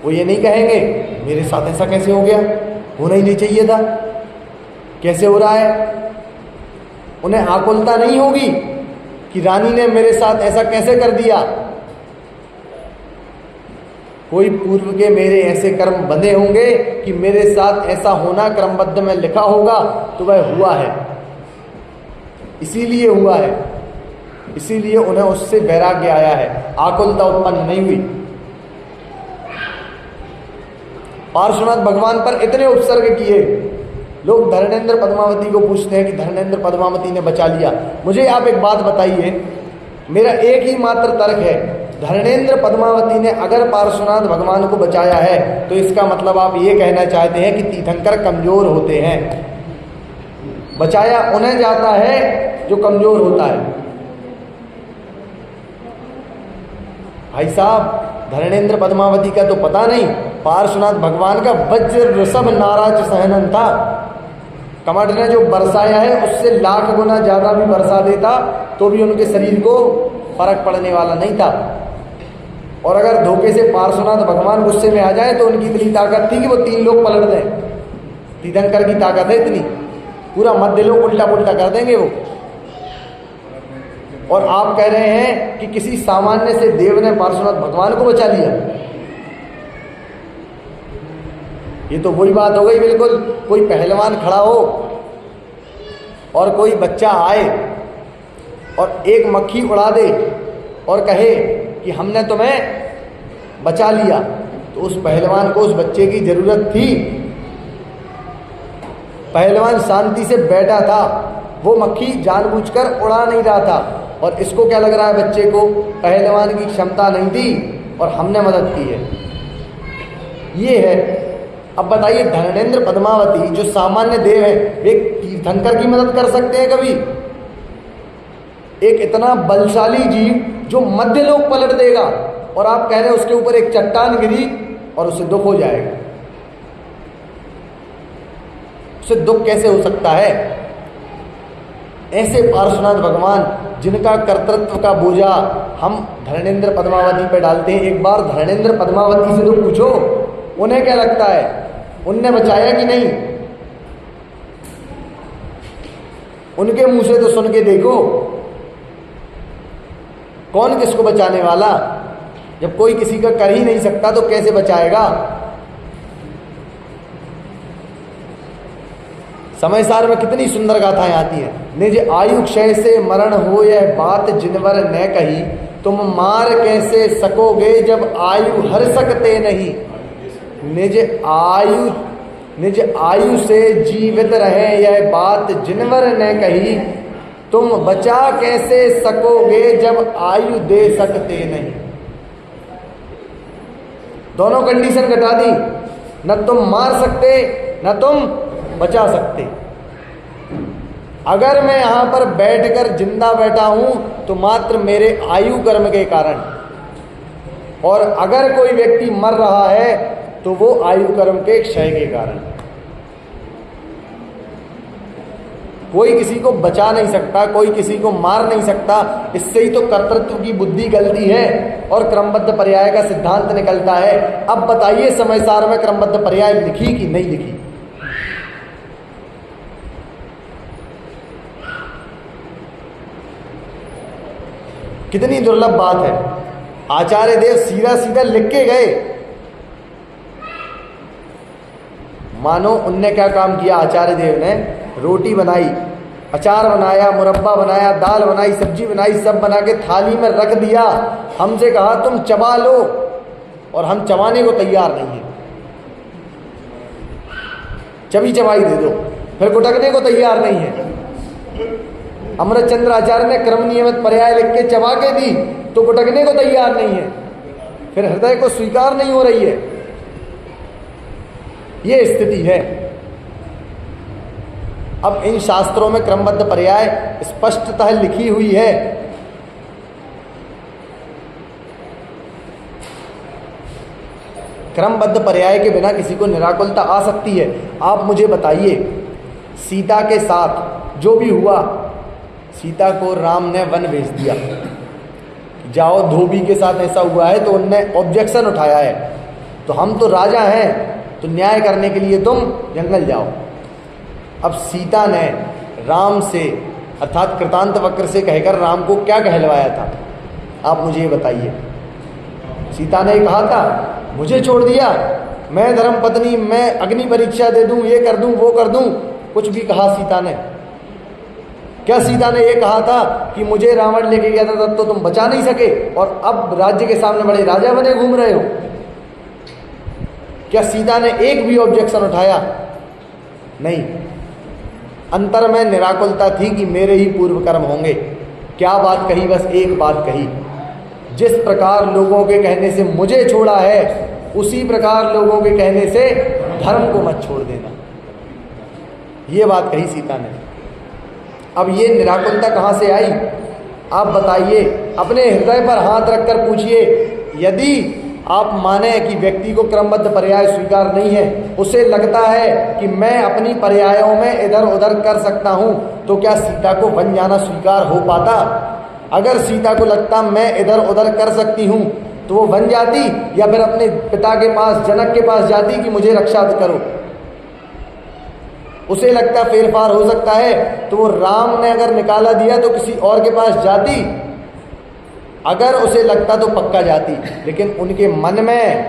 वो ये नहीं कहेंगे मेरे साथ ऐसा कैसे हो गया, होना ही नहीं चाहिए था, कैसे हो रहा है। उन्हें आकुलता नहीं होगी कि रानी ने मेरे साथ ऐसा कैसे कर दिया। कोई पूर्व के मेरे ऐसे कर्म बंधे होंगे कि मेरे साथ ऐसा होना क्रमबद्ध में लिखा होगा, तो वह हुआ है, इसीलिए हुआ है, इसीलिए उन्हें उससे वैराग्य आया है, आकुलता उत्पन्न नहीं हुई। पार्श्वनाथ भगवान पर इतने उपसर्ग किए। लोग धर्मेंद्र पद्मावती को पूछते हैं कि धर्मेंद्र पद्मावती ने बचा लिया। मुझे आप एक बात बताइए, मेरा एक ही मात्र तर्क है, धर्मेंद्र पद्मावती ने अगर पार्श्वनाथ भगवान को बचाया है तो इसका मतलब आप ये कहना चाहते हैं कि तीर्थंकर कमजोर होते हैं। बचाया उन्हें जाता है जो कमजोर होता है। भाई साहब, धर्मेंद्र पद्मावती का तो पता नहीं, पार्श्वनाथ भगवान का वज्र ऋषभ नाराज सहनन था। कमठ ने जो बरसाया है उससे लाख गुना ज्यादा भी बरसा देता तो भी उनके शरीर को फर्क पड़ने वाला नहीं था। और अगर धोखे से पार्श्वनाथ भगवान गुस्से में आ जाए तो उनकी इतनी ताकत थी कि वो 3 लोग पलट दें। तीर्थंकर की ताकत है इतनी, पूरा मध्य लोग उल्टा पुल्टा कर देंगे वो। और आप कह रहे हैं कि किसी सामान्य से देव ने पार्श्वनाथ भगवान को बचा लिया। ये तो वही बात हो गई बिल्कुल, कोई पहलवान खड़ा हो और कोई बच्चा आए और एक मक्खी उड़ा दे और कहे कि हमने तुम्हें बचा लिया, तो उस पहलवान को उस बच्चे की जरूरत थी। पहलवान शांति से बैठा था, वो मक्खी जानबूझकर उड़ा नहीं रहा था। और इसको क्या लग रहा है, बच्चे को पहलवान की क्षमता नहीं थी और हमने मदद की है, ये है। अब बताइए, धर्मेंद्र पद्मावती जो सामान्य देव है, वे तीर्थंकर की मदद कर सकते हैं कभी? एक इतना बलशाली जीव जो मध्य लोक पलट देगा, और आप कह रहे हैं उसके ऊपर एक चट्टान गिरी और उसे दुख हो जाएगा। उसे दुख कैसे हो सकता है? ऐसे पार्श्वनाथ भगवान जिनका कर्तृत्व का बोझा हम धर्मेंद्र पद्मावती पे डालते हैं। एक बार धर्मेंद्र पद्मावती से तो पूछो उन्हें क्या लगता है, उनने बचाया कि नहीं? उनके मुंह से तो सुन के देखो, कौन किसको बचाने वाला? जब कोई किसी का कर ही नहीं सकता तो कैसे बचाएगा? समयसार में कितनी सुंदर गाथाएं आती हैं। निज आयु क्षय से मरण हो यह बात जिनवर न कही, तुम मार कैसे सकोगे जब आयु हर सकते नहीं। निज आयु से जीवित रहे यह बात जिनवर न कही, तुम बचा कैसे सकोगे जब आयु दे सकते नहीं। दोनों कंडीशन घटा दी, न तुम मार सकते न तुम बचा सकते। अगर मैं यहां पर बैठकर जिंदा बैठा हूं तो मात्र मेरे आयु कर्म के कारण, और अगर कोई व्यक्ति मर रहा है तो वो आयु कर्म के क्षय के कारण। कोई किसी को बचा नहीं सकता, कोई किसी को मार नहीं सकता। इससे ही तो कर्तृत्व की बुद्धि गलती है और क्रमबद्ध पर्याय का सिद्धांत निकलता है। अब बताइए समय सार में क्रमबद्ध पर्याय लिखी कि नहीं लिखी? कितनी दुर्लभ बात है। आचार्य देव सीधा सीधा लिख के गए। मानो उनने क्या काम किया, आचार्य देव ने रोटी बनाई, अचार बनाया, मुरब्बा बनाया, दाल बनाई, सब्जी बनाई, सब बना के थाली में रख दिया। हमसे कहा तुम चबा लो, और हम चबाने को तैयार नहीं है। चबी चबाई दे दो, फिर गुटकने को तैयार नहीं है। अमृतचंद्र आचार्य ने क्रम नियमित पर्याय लिख के चबा के दी तो गुटकने को तैयार नहीं है, फिर हृदय को स्वीकार नहीं हो रही है। ये स्थिति है। अब इन शास्त्रों में क्रमबद्ध पर्याय स्पष्टतः लिखी हुई है। क्रमबद्ध पर्याय के बिना किसी को निराकुलता आ सकती है। आप मुझे बताइए, सीता के साथ जो भी हुआ, सीता को राम ने वन भेज दिया, जाओ धोबी के साथ ऐसा हुआ है, तो उनने ऑब्जेक्शन उठाया है, तो हम तो राजा हैं, तो न्याय करने के लिए तुम जंगल जाओ। अब सीता ने राम से अर्थात कृतांत वक्र से कहकर राम को क्या कहलवाया था, आप मुझे ये बताइए। सीता ने कहा था मुझे छोड़ दिया, मैं धर्म पत्नी, मैं अग्नि परीक्षा दे दूं, ये कर दूं, वो कर दूं, कुछ भी कहा सीता ने? क्या सीता ने ये कहा था कि मुझे रावण लेके गया था तब तो तुम बचा नहीं सके और अब राज्य के सामने बड़े राजा बने घूम रहे हो? क्या सीता ने एक भी ऑब्जेक्शन उठाया? नहीं। अंतर में निराकुलता थी कि मेरे ही पूर्व कर्म होंगे। क्या बात कही? बस एक बात कही, जिस प्रकार लोगों के कहने से मुझे छोड़ा है, उसी प्रकार लोगों के कहने से धर्म को मत छोड़ देना। ये बात कही सीता ने। अब ये निराकुलता कहाँ से आई? आप बताइए, अपने हृदय पर हाथ रखकर पूछिए। यदि आप माने कि व्यक्ति को क्रमबद्ध पर्याय स्वीकार नहीं है, उसे लगता है कि मैं अपनी पर्यायों में इधर उधर कर सकता हूं, तो क्या सीता को वन जाना स्वीकार हो पाता? अगर सीता को लगता मैं इधर उधर कर सकती हूं, तो वो वन जाती या फिर अपने पिता के पास, जनक के पास जाती कि मुझे रक्षा करो? उसे लगता फेरफार हो सकता है, तो वो राम ने अगर निकाला दिया तो किसी और के पास जाती। अगर उसे लगता तो पक्का जाती, लेकिन उनके मन में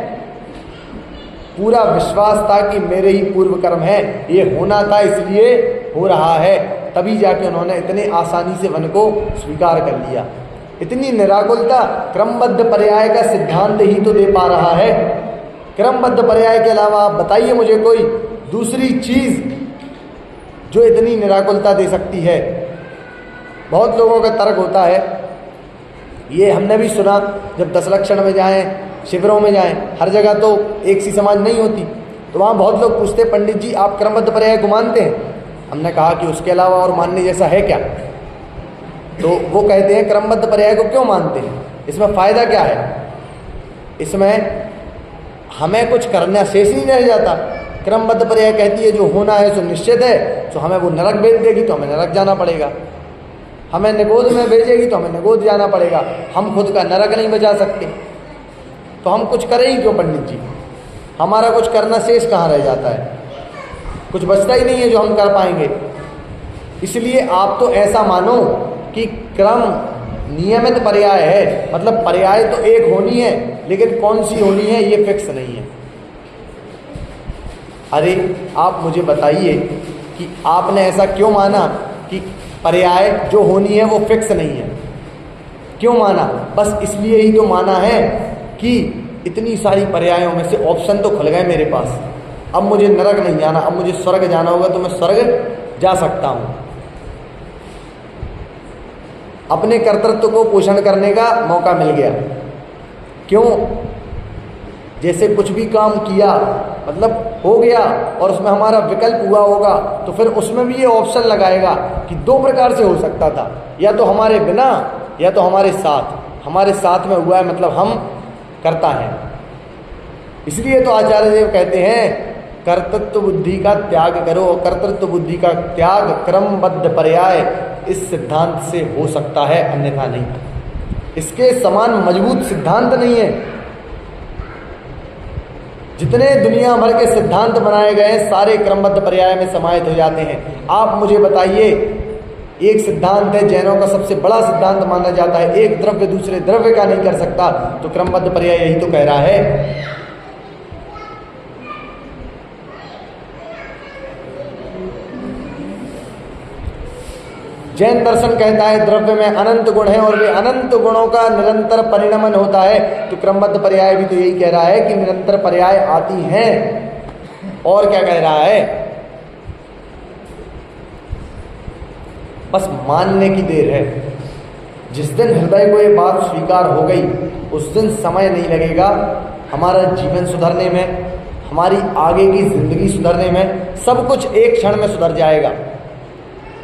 पूरा विश्वास था कि मेरे ही पूर्व कर्म है, ये होना था इसलिए हो रहा है, तभी जाके उन्होंने इतने आसानी से वन को स्वीकार कर लिया। इतनी निराकुलता क्रमबद्ध पर्याय का सिद्धांत ही तो दे पा रहा है। क्रमबद्ध पर्याय के अलावा आप बताइए मुझे कोई दूसरी चीज जो इतनी निराकुलता दे सकती है। बहुत लोगों का तर्क होता है, ये हमने भी सुना, जब दशलक्षण में जाएं, शिविरों में जाएं, हर जगह तो एक सी समाज नहीं होती, तो वहाँ बहुत लोग पूछते पंडित जी आप क्रमबद्ध पर्याय को मानते हैं? हमने कहा कि उसके अलावा और मानने जैसा है क्या? तो वो कहते हैं क्रमबद्ध पर्याय को क्यों मानते हैं, इसमें फ़ायदा क्या है? इसमें हमें कुछ करना शेष नहीं रह जाता। क्रमबद्ध पर्याय कहती है जो होना है सो निश्चित है, तो हमें वो नरक भेज देगी तो हमें नरक जाना पड़ेगा, हमें निगोद में भेजेगी तो हमें निगोद जाना पड़ेगा। हम खुद का नरक नहीं बचा सकते, तो हम कुछ करें ही क्यों पंडित जी? हमारा कुछ करना शेष कहाँ रह जाता है? कुछ बचता ही नहीं है जो हम कर पाएंगे। इसलिए आप तो ऐसा मानो कि क्रम नियमित पर्याय है, मतलब पर्याय तो एक होनी है, लेकिन कौन सी होनी है ये फिक्स नहीं है। अरे आप मुझे बताइए कि आपने ऐसा क्यों माना कि पर्याय जो होनी है वो फिक्स नहीं है? क्यों माना? बस इसलिए ही तो माना है कि इतनी सारी पर्यायों में से ऑप्शन तो खुल गए मेरे पास। अब मुझे नरक नहीं जाना, अब मुझे स्वर्ग जाना होगा तो मैं स्वर्ग जा सकता हूँ। अपने कर्तृत्व को पोषण करने का मौका मिल गया। क्यों? जैसे कुछ भी काम किया मतलब हो गया और उसमें हमारा विकल्प हुआ होगा, तो फिर उसमें भी ये ऑप्शन लगाएगा कि दो प्रकार से हो सकता था, या तो हमारे बिना या तो हमारे साथ। हमारे साथ में हुआ है मतलब हम करता है। इसलिए तो आचार्य देव कहते हैं कर्तृत्व बुद्धि का त्याग करो। कर्तृत्व बुद्धि का त्याग क्रमबद्ध पर्याय इस सिद्धांत से हो सकता है, अन्यथा नहीं। इसके समान मजबूत सिद्धांत नहीं है। जितने दुनिया भर के सिद्धांत बनाए गए हैं सारे क्रमबद्ध पर्याय में समाहित हो जाते हैं। आप मुझे बताइए, एक सिद्धांत है जैनों का सबसे बड़ा सिद्धांत माना जाता है, एक द्रव्य दूसरे द्रव्य का नहीं कर सकता, तो क्रमबद्ध पर्याय यही तो कह रहा है। जैन दर्शन कहता है द्रव्य में अनंत गुण है और वे अनंत गुणों का निरंतर परिणमन होता है, तो क्रमबद्ध पर्याय भी तो यही कह रहा है कि निरंतर पर्याय आती हैं। और क्या कह रहा है? बस मानने की देर है। जिस दिन हृदय को ये बात स्वीकार हो गई उस दिन समय नहीं लगेगा हमारा जीवन सुधरने में, हमारी आगे की जिंदगी सुधरने में, सब कुछ एक क्षण में सुधर जाएगा।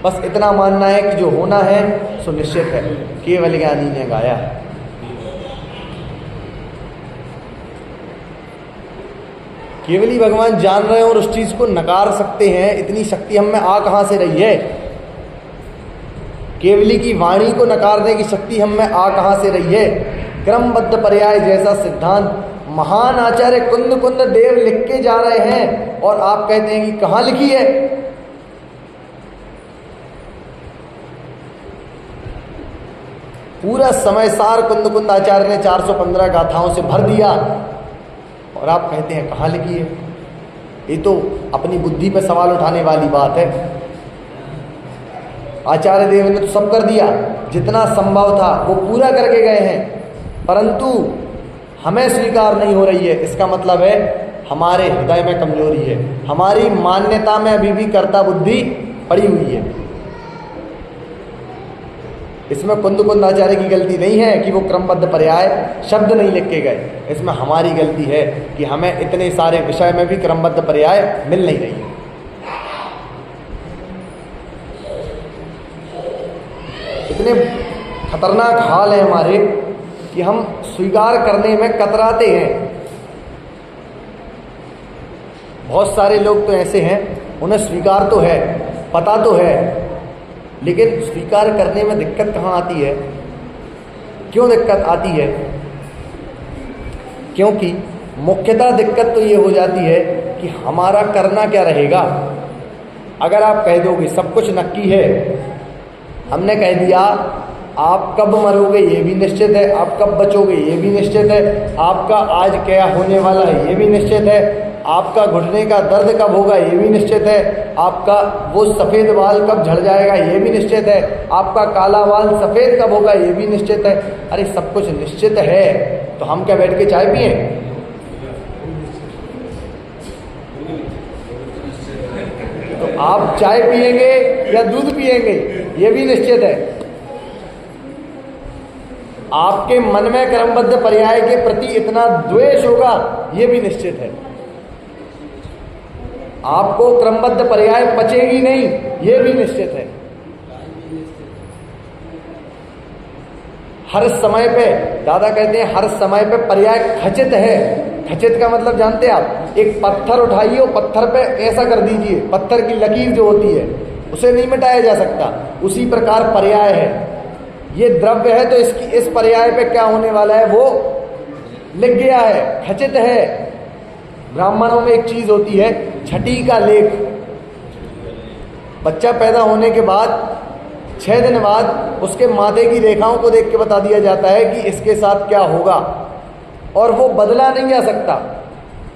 बस इतना मानना है कि जो होना है सो निश्चित है, केवल ज्ञानी ने गाया है। केवली भगवान जान रहे हैं और उस चीज को नकार सकते हैं, इतनी शक्ति हम में आ कहां से रही है? केवली की वाणी को नकारने की शक्ति हम में आ कहां से रही है? क्रमबद्ध पर्याय जैसा सिद्धांत महान आचार्य कुंद कुंद देव लिख के जा रहे हैं और आप कहते हैं कि कहां लिखी है? पूरा समय सार कुंद कुंद आचार्य ने 415 गाथाओं से भर दिया और आप कहते हैं कहां लिखी है? ये तो अपनी बुद्धि पर सवाल उठाने वाली बात है। आचार्य देव ने तो सब कर दिया, जितना संभव था वो पूरा करके गए हैं, परंतु हमें स्वीकार नहीं हो रही है। इसका मतलब है हमारे हृदय में कमजोरी है, हमारी मान्यता में अभी भी कर्ता बुद्धि पड़ी हुई है। इसमें कुंद कुंद आचार्य की गलती नहीं है कि वो क्रमबद्ध पर्याय शब्द नहीं लिख के गए, इसमें हमारी गलती है कि हमें इतने सारे विषय में भी क्रमबद्ध पर्याय मिल नहीं रही है। इतने खतरनाक हाल है हमारे कि हम स्वीकार करने में कतराते हैं। बहुत सारे लोग तो ऐसे हैं, उन्हें स्वीकार तो है, पता तो है, लेकिन स्वीकार करने में दिक्कत कहाँ आती है? क्यों दिक्कत आती है? क्योंकि मुख्यतः दिक्कत तो ये हो जाती है कि हमारा करना क्या रहेगा। अगर आप कह दोगे सब कुछ नक्की है, हमने कह दिया आप कब मरोगे ये भी निश्चित है, आप कब बचोगे ये भी निश्चित है, आपका आज क्या होने वाला है ये भी निश्चित है, आपका घुटने का दर्द कब होगा ये भी निश्चित है, आपका वो सफ़ेद बाल कब झड़ जाएगा ये भी निश्चित है, आपका काला बाल सफ़ेद कब होगा ये भी निश्चित है। अरे सब कुछ निश्चित है तो हम क्या बैठ के चाय पिए? तो आप चाय पिएंगे या दूध पिएंगे ये भी निश्चित है। आपके मन में क्रमबद्ध पर्याय के प्रति इतना द्वेष होगा ये भी निश्चित है। आपको क्रमबद्ध पर्याय पचेगी नहीं ये भी निश्चित है। हर समय पे, दादा कहते हैं हर समय पे पर्याय खचित है। खचित का मतलब जानते हैं आप? एक पत्थर उठाइए और पत्थर पे ऐसा कर दीजिए, पत्थर की लकीर जो होती है उसे नहीं मिटाया जा सकता, उसी प्रकार पर्याय है। ये द्रव्य है तो इसकी इस पर्याय पे क्या होने वाला है वो लिख गया है, खचित है। ब्राह्मणों में एक चीज होती है छठी का लेख। बच्चा पैदा होने के बाद 6 दिन बाद उसके माथे की रेखाओं को देख के बता दिया जाता है कि इसके साथ क्या होगा, और वो बदला नहीं जा सकता।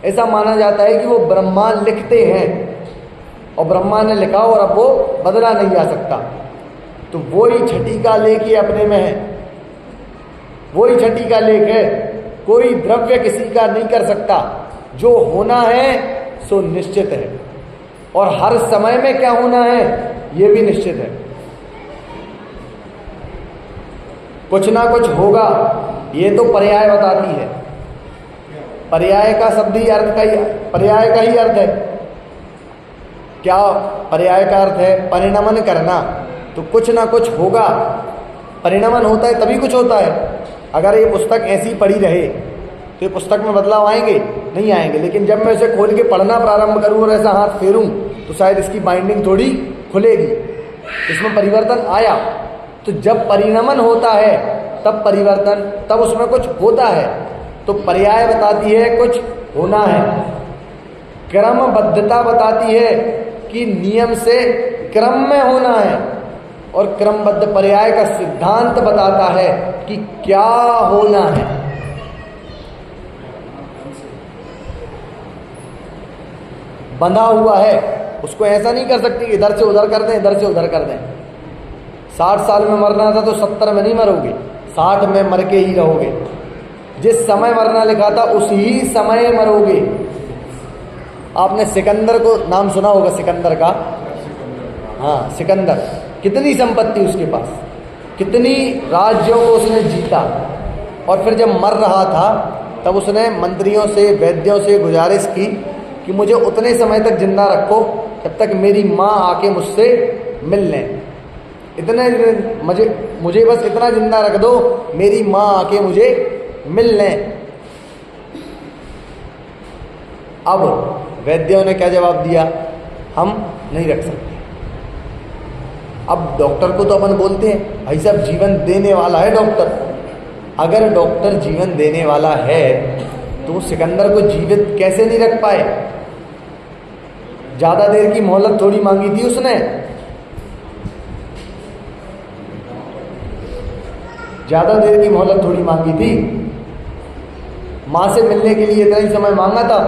ऐसा माना जाता है कि वो ब्रह्मा लिखते हैं और ब्रह्मा ने लिखा और अब वो बदला नहीं जा सकता। तो वही छठी का लेख ही अपने में है, वही छठी का लेख है। कोई द्रव्य किसी का नहीं कर सकता, जो होना है सो निश्चित है, और हर समय में क्या होना है ये भी निश्चित है। कुछ ना कुछ होगा ये तो पर्याय बताती है। पर्याय का शब्द ही अर्थ का ही, पर्याय का ही अर्थ है। क्या पर्याय का अर्थ है? परिणमन करना। तो कुछ ना कुछ होगा, परिणमन होता है तभी कुछ होता है। अगर ये पुस्तक ऐसी पड़ी रहे तो ये पुस्तक में बदलाव आएंगे? नहीं आएंगे। लेकिन जब मैं इसे खोल के पढ़ना प्रारंभ करूँ और ऐसा हाथ फेरूं तो शायद इसकी बाइंडिंग थोड़ी खुलेगी, इसमें परिवर्तन आया। तो जब परिणमन होता है तब परिवर्तन, तब उसमें कुछ होता है। तो पर्याय बताती है कुछ होना है, क्रमबद्धता बताती है कि नियम से क्रम में होना है, और क्रमबद्ध पर्याय का सिद्धांत बताता है कि क्या होना है। बंधा हुआ है उसको ऐसा नहीं कर सकती इधर से उधर कर दें, इधर से उधर कर दें। 60 साल में मरना था तो 70 में नहीं मरोगे, 60 में मर के ही रहोगे। जिस समय मरना लिखा था उसी समय मरोगे। आपने सिकंदर को नाम सुना होगा, सिकंदर का। हाँ, सिकंदर, कितनी संपत्ति उसके पास, कितनी राज्यों को उसने जीता, और फिर जब मर रहा था तब उसने मंत्रियों से, वैद्यों से गुजारिश की कि मुझे उतने समय तक जिंदा रखो जब तक मेरी माँ आके मुझसे मिल लें। इतने मुझे बस इतना जिंदा रख दो, मेरी माँ आके मुझे मिल लें। अब वैद्यों ने क्या जवाब दिया? हम नहीं रख सकते। अब डॉक्टर को तो अपन बोलते हैं भाई साहब जीवन देने वाला है डॉक्टर। अगर डॉक्टर जीवन देने वाला है तो सिकंदर को जीवित कैसे नहीं रख पाए? ज्यादा देर की मोहलत थोड़ी मांगी थी उसने, ज्यादा देर की मोहलत थोड़ी मांगी थी। मां से मिलने के लिए इतना ही समय मांगा था,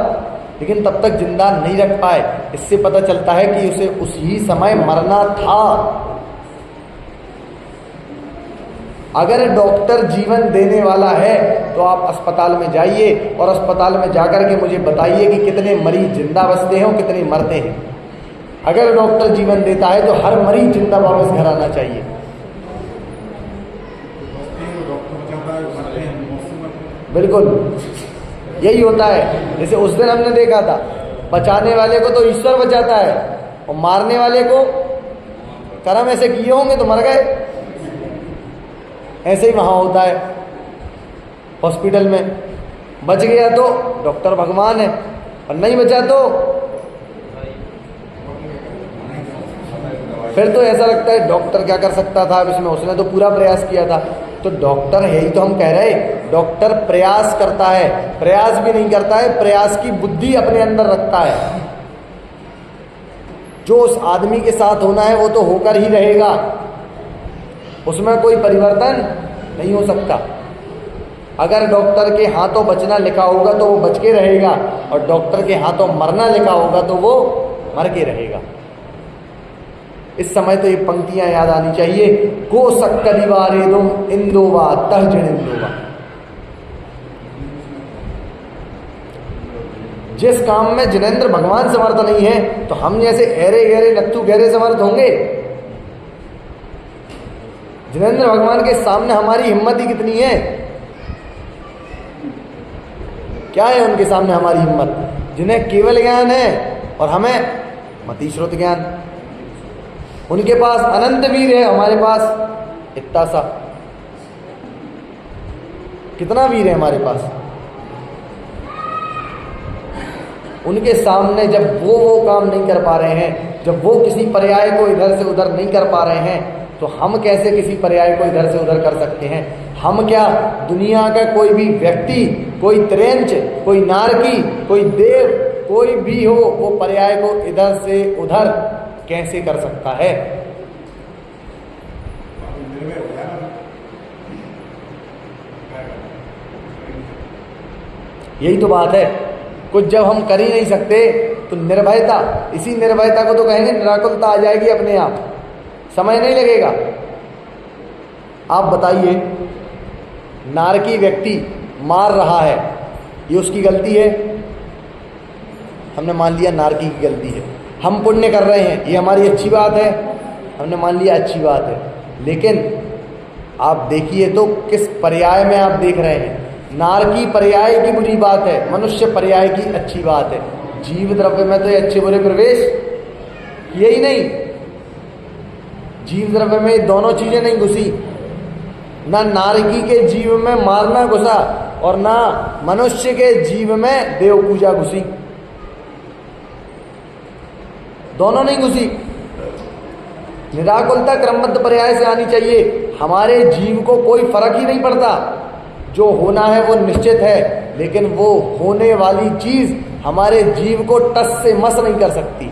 लेकिन तब तक जिंदा नहीं रख पाए। इससे पता चलता है कि उसे उसी समय मरना था। अगर डॉक्टर जीवन देने वाला है तो आप अस्पताल में जाइए और अस्पताल में जाकर के मुझे बताइए कि कितने मरीज जिंदा बचते हैं और कितने मरते हैं। अगर डॉक्टर जीवन देता है तो हर मरीज जिंदा वापस घर आना चाहिए। बिल्कुल यही होता है। जैसे उस दिन हमने देखा था, बचाने वाले को तो ईश्वर बचाता है और मारने वाले को कर्म ऐसे किए होंगे तो मर गए। ऐसे ही वहां होता है हॉस्पिटल में, बच गया तो डॉक्टर भगवान है, और नहीं बचा तो फिर तो ऐसा लगता है डॉक्टर क्या कर सकता था अब इसमें, उसने तो पूरा प्रयास किया था। तो डॉक्टर, यही तो हम कह रहे, डॉक्टर प्रयास करता है, प्रयास भी नहीं करता है, प्रयास की बुद्धि अपने अंदर रखता है। जो उस आदमी के साथ होना है वो तो होकर ही रहेगा, उसमें कोई परिवर्तन नहीं हो सकता। अगर डॉक्टर के हाथों बचना लिखा होगा तो वो बच के रहेगा, और डॉक्टर के हाथों मरना लिखा होगा तो वो मर के रहेगा। इस समय तो ये पंक्तियां याद आनी चाहिए, को सक्करिवारेदुम इंदोवा तहजन इंदोवा। जिस काम में जिनेंद्र भगवान समर्थ नहीं है तो हम जैसे ऐरे गहरे नत्थु गहरे समर्थ होंगे? जिनेंद्र भगवान के सामने हमारी हिम्मत ही कितनी है? क्या है उनके सामने हमारी हिम्मत? जिन्हें केवल ज्ञान है और हमें मतिश्रुत ज्ञान। उनके पास अनंत वीर है, हमारे पास इतना सा। कितना वीर है हमारे पास? उनके सामने जब वो काम नहीं कर पा रहे हैं, जब वो किसी पर्याय को इधर से उधर नहीं कर पा रहे हैं, तो हम कैसे किसी पर्याय को इधर से उधर कर सकते हैं? हम क्या दुनिया का कोई भी व्यक्ति, कोई त्रेंच, कोई नारकी, कोई देव, कोई भी हो, वो पर्याय को इधर से उधर कैसे कर सकता है? यही तो बात है। कुछ जब हम कर ही नहीं सकते तो निर्भयता, इसी निर्भयता को तो कहेंगे निराकुलता आ जाएगी अपने आप, समय नहीं लगेगा। आप बताइए, नारकी व्यक्ति मार रहा है, ये उसकी गलती है? हमने मान लिया नारकी की गलती है। हम पुण्य कर रहे हैं, ये हमारी अच्छी बात है, हमने मान लिया अच्छी बात है। लेकिन आप देखिए तो किस पर्याय में आप देख रहे हैं। नारकी पर्याय की बुरी बात है, मनुष्य पर्याय की अच्छी बात है। जीव द्रव्य में तो ये अच्छे बुरे प्रवेश यही नहीं, जीव द्रव्य में दोनों चीजें नहीं घुसी। ना नारकी के जीव में मारना घुसा, और ना मनुष्य के जीव में देव पूजा घुसी, दोनों नहीं घुसी। निराकुलता क्रमबद्ध पर्याय से आनी चाहिए। हमारे जीव को कोई फर्क ही नहीं पड़ता, जो होना है वो निश्चित है, लेकिन वो होने वाली चीज हमारे जीव को टस से मस नहीं कर सकती।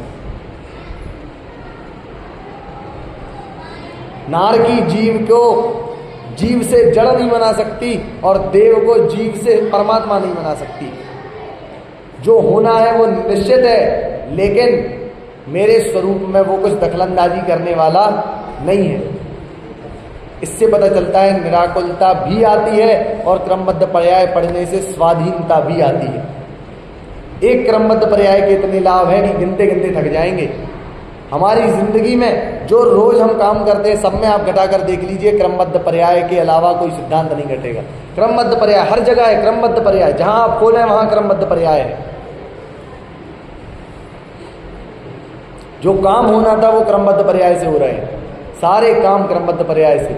नार की जीव को जीव से जड़ नहीं बना सकती और देव को जीव से परमात्मा नहीं बना सकती। जो होना है वो निश्चित है, लेकिन मेरे स्वरूप में वो कुछ दखलंदाजी करने वाला नहीं है। इससे पता चलता है निराकुलता भी आती है और क्रमबद्ध पर्याय पढ़ने से स्वाधीनता भी आती है। एक क्रमबद्ध पर्याय के इतने लाभ हैं कि गिनते गिनते थक जाएंगे। हमारी जिंदगी में जो रोज हम काम करते हैं सब में आप घटाकर देख लीजिए, क्रमबद्ध पर्याय के अलावा कोई सिद्धांत नहीं घटेगा। क्रमबद्ध पर्याय हर जगह है, क्रमबद्ध पर्याय जहां आप खोलें वहां क्रमबद्ध पर्याय है। जो काम होना था वो क्रमबद्ध पर्याय से हो रहे हैं, सारे काम क्रमबद्ध पर्याय से,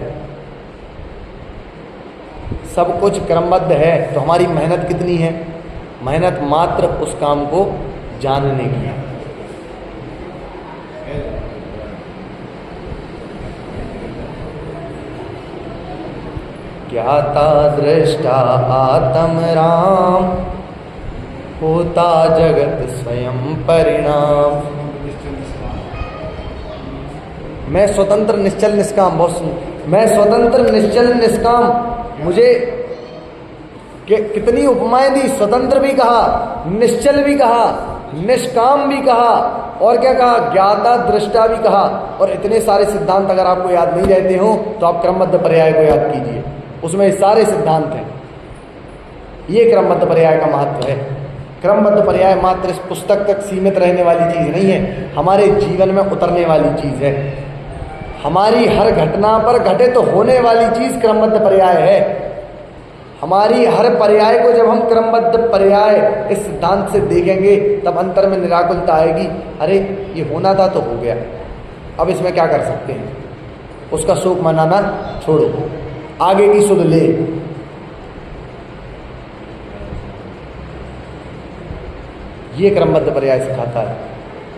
सब कुछ क्रमबद्ध है। तो हमारी मेहनत कितनी है? मेहनत मात्र उस काम को जानने की है। ज्ञाता दृष्टा आत्म राम, होता जगत स्वयं परिणाम। मैं स्वतंत्र निश्चल निष्काम, बहुत मैं स्वतंत्र निश्चल निष्काम। मुझे कितनी उपमाएं दी, स्वतंत्र भी कहा, निश्चल भी कहा, निष्काम भी कहा, और क्या कहा? ज्ञाता दृष्टा भी कहा। और इतने सारे सिद्धांत अगर आपको याद नहीं रहते हो तो आप क्रमबद्ध पर्याय को याद कीजिए, उसमें सारे सिद्धांत हैं। ये क्रमबद्ध पर्याय का महत्व है। क्रमबद्ध पर्याय मात्र इस पुस्तक तक सीमित रहने वाली चीज नहीं है, हमारे जीवन में उतरने वाली चीज है। हमारी हर घटना पर घटित होने वाली चीज क्रमबद्ध पर्याय है। हमारी हर पर्याय को जब हम क्रमबद्ध पर्याय इस सिद्धांत से देखेंगे तब अंतर में निराकुलता आएगी। अरे ये होना था तो हो गया, अब इसमें क्या कर सकते हैं? उसका शोक मनाना छोड़ो, आगे की सुध ले। ये क्रमबद्ध पर्याय सिखाता है।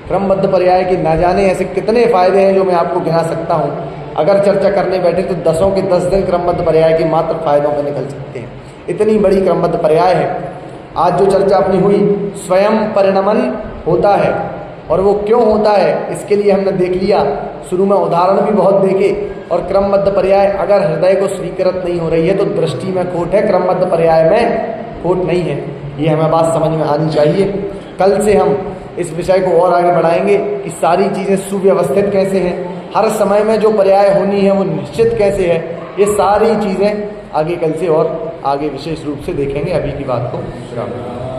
क्रमबद्ध पर्याय के ना जाने ऐसे कितने फायदे हैं जो मैं आपको गिना सकता हूं। अगर चर्चा करने बैठे तो 10 के 10 दिन क्रमबद्ध पर्याय के मात्र फायदों पर निकल सकते हैं। इतनी बड़ी क्रमबद्ध पर्याय है। आज जो चर्चा अपनी हुई, स्वयं परिणमन होता है, और वो क्यों होता है इसके लिए हमने देख लिया। शुरू में उदाहरण भी बहुत देखे। और क्रमबद्ध पर्याय अगर हृदय को स्वीकृत नहीं हो रही है तो दृष्टि में खोट है, क्रमबद्ध पर्याय में खोट नहीं है। ये हमें बात समझ में आनी चाहिए। कल से हम इस विषय को और आगे बढ़ाएंगे कि सारी चीज़ें सुव्यवस्थित कैसे हैं, हर समय में जो पर्याय होनी है वो निश्चित कैसे है। ये सारी चीज़ें आगे कल से और आगे विशेष रूप से देखेंगे। अभी की बात को विराम।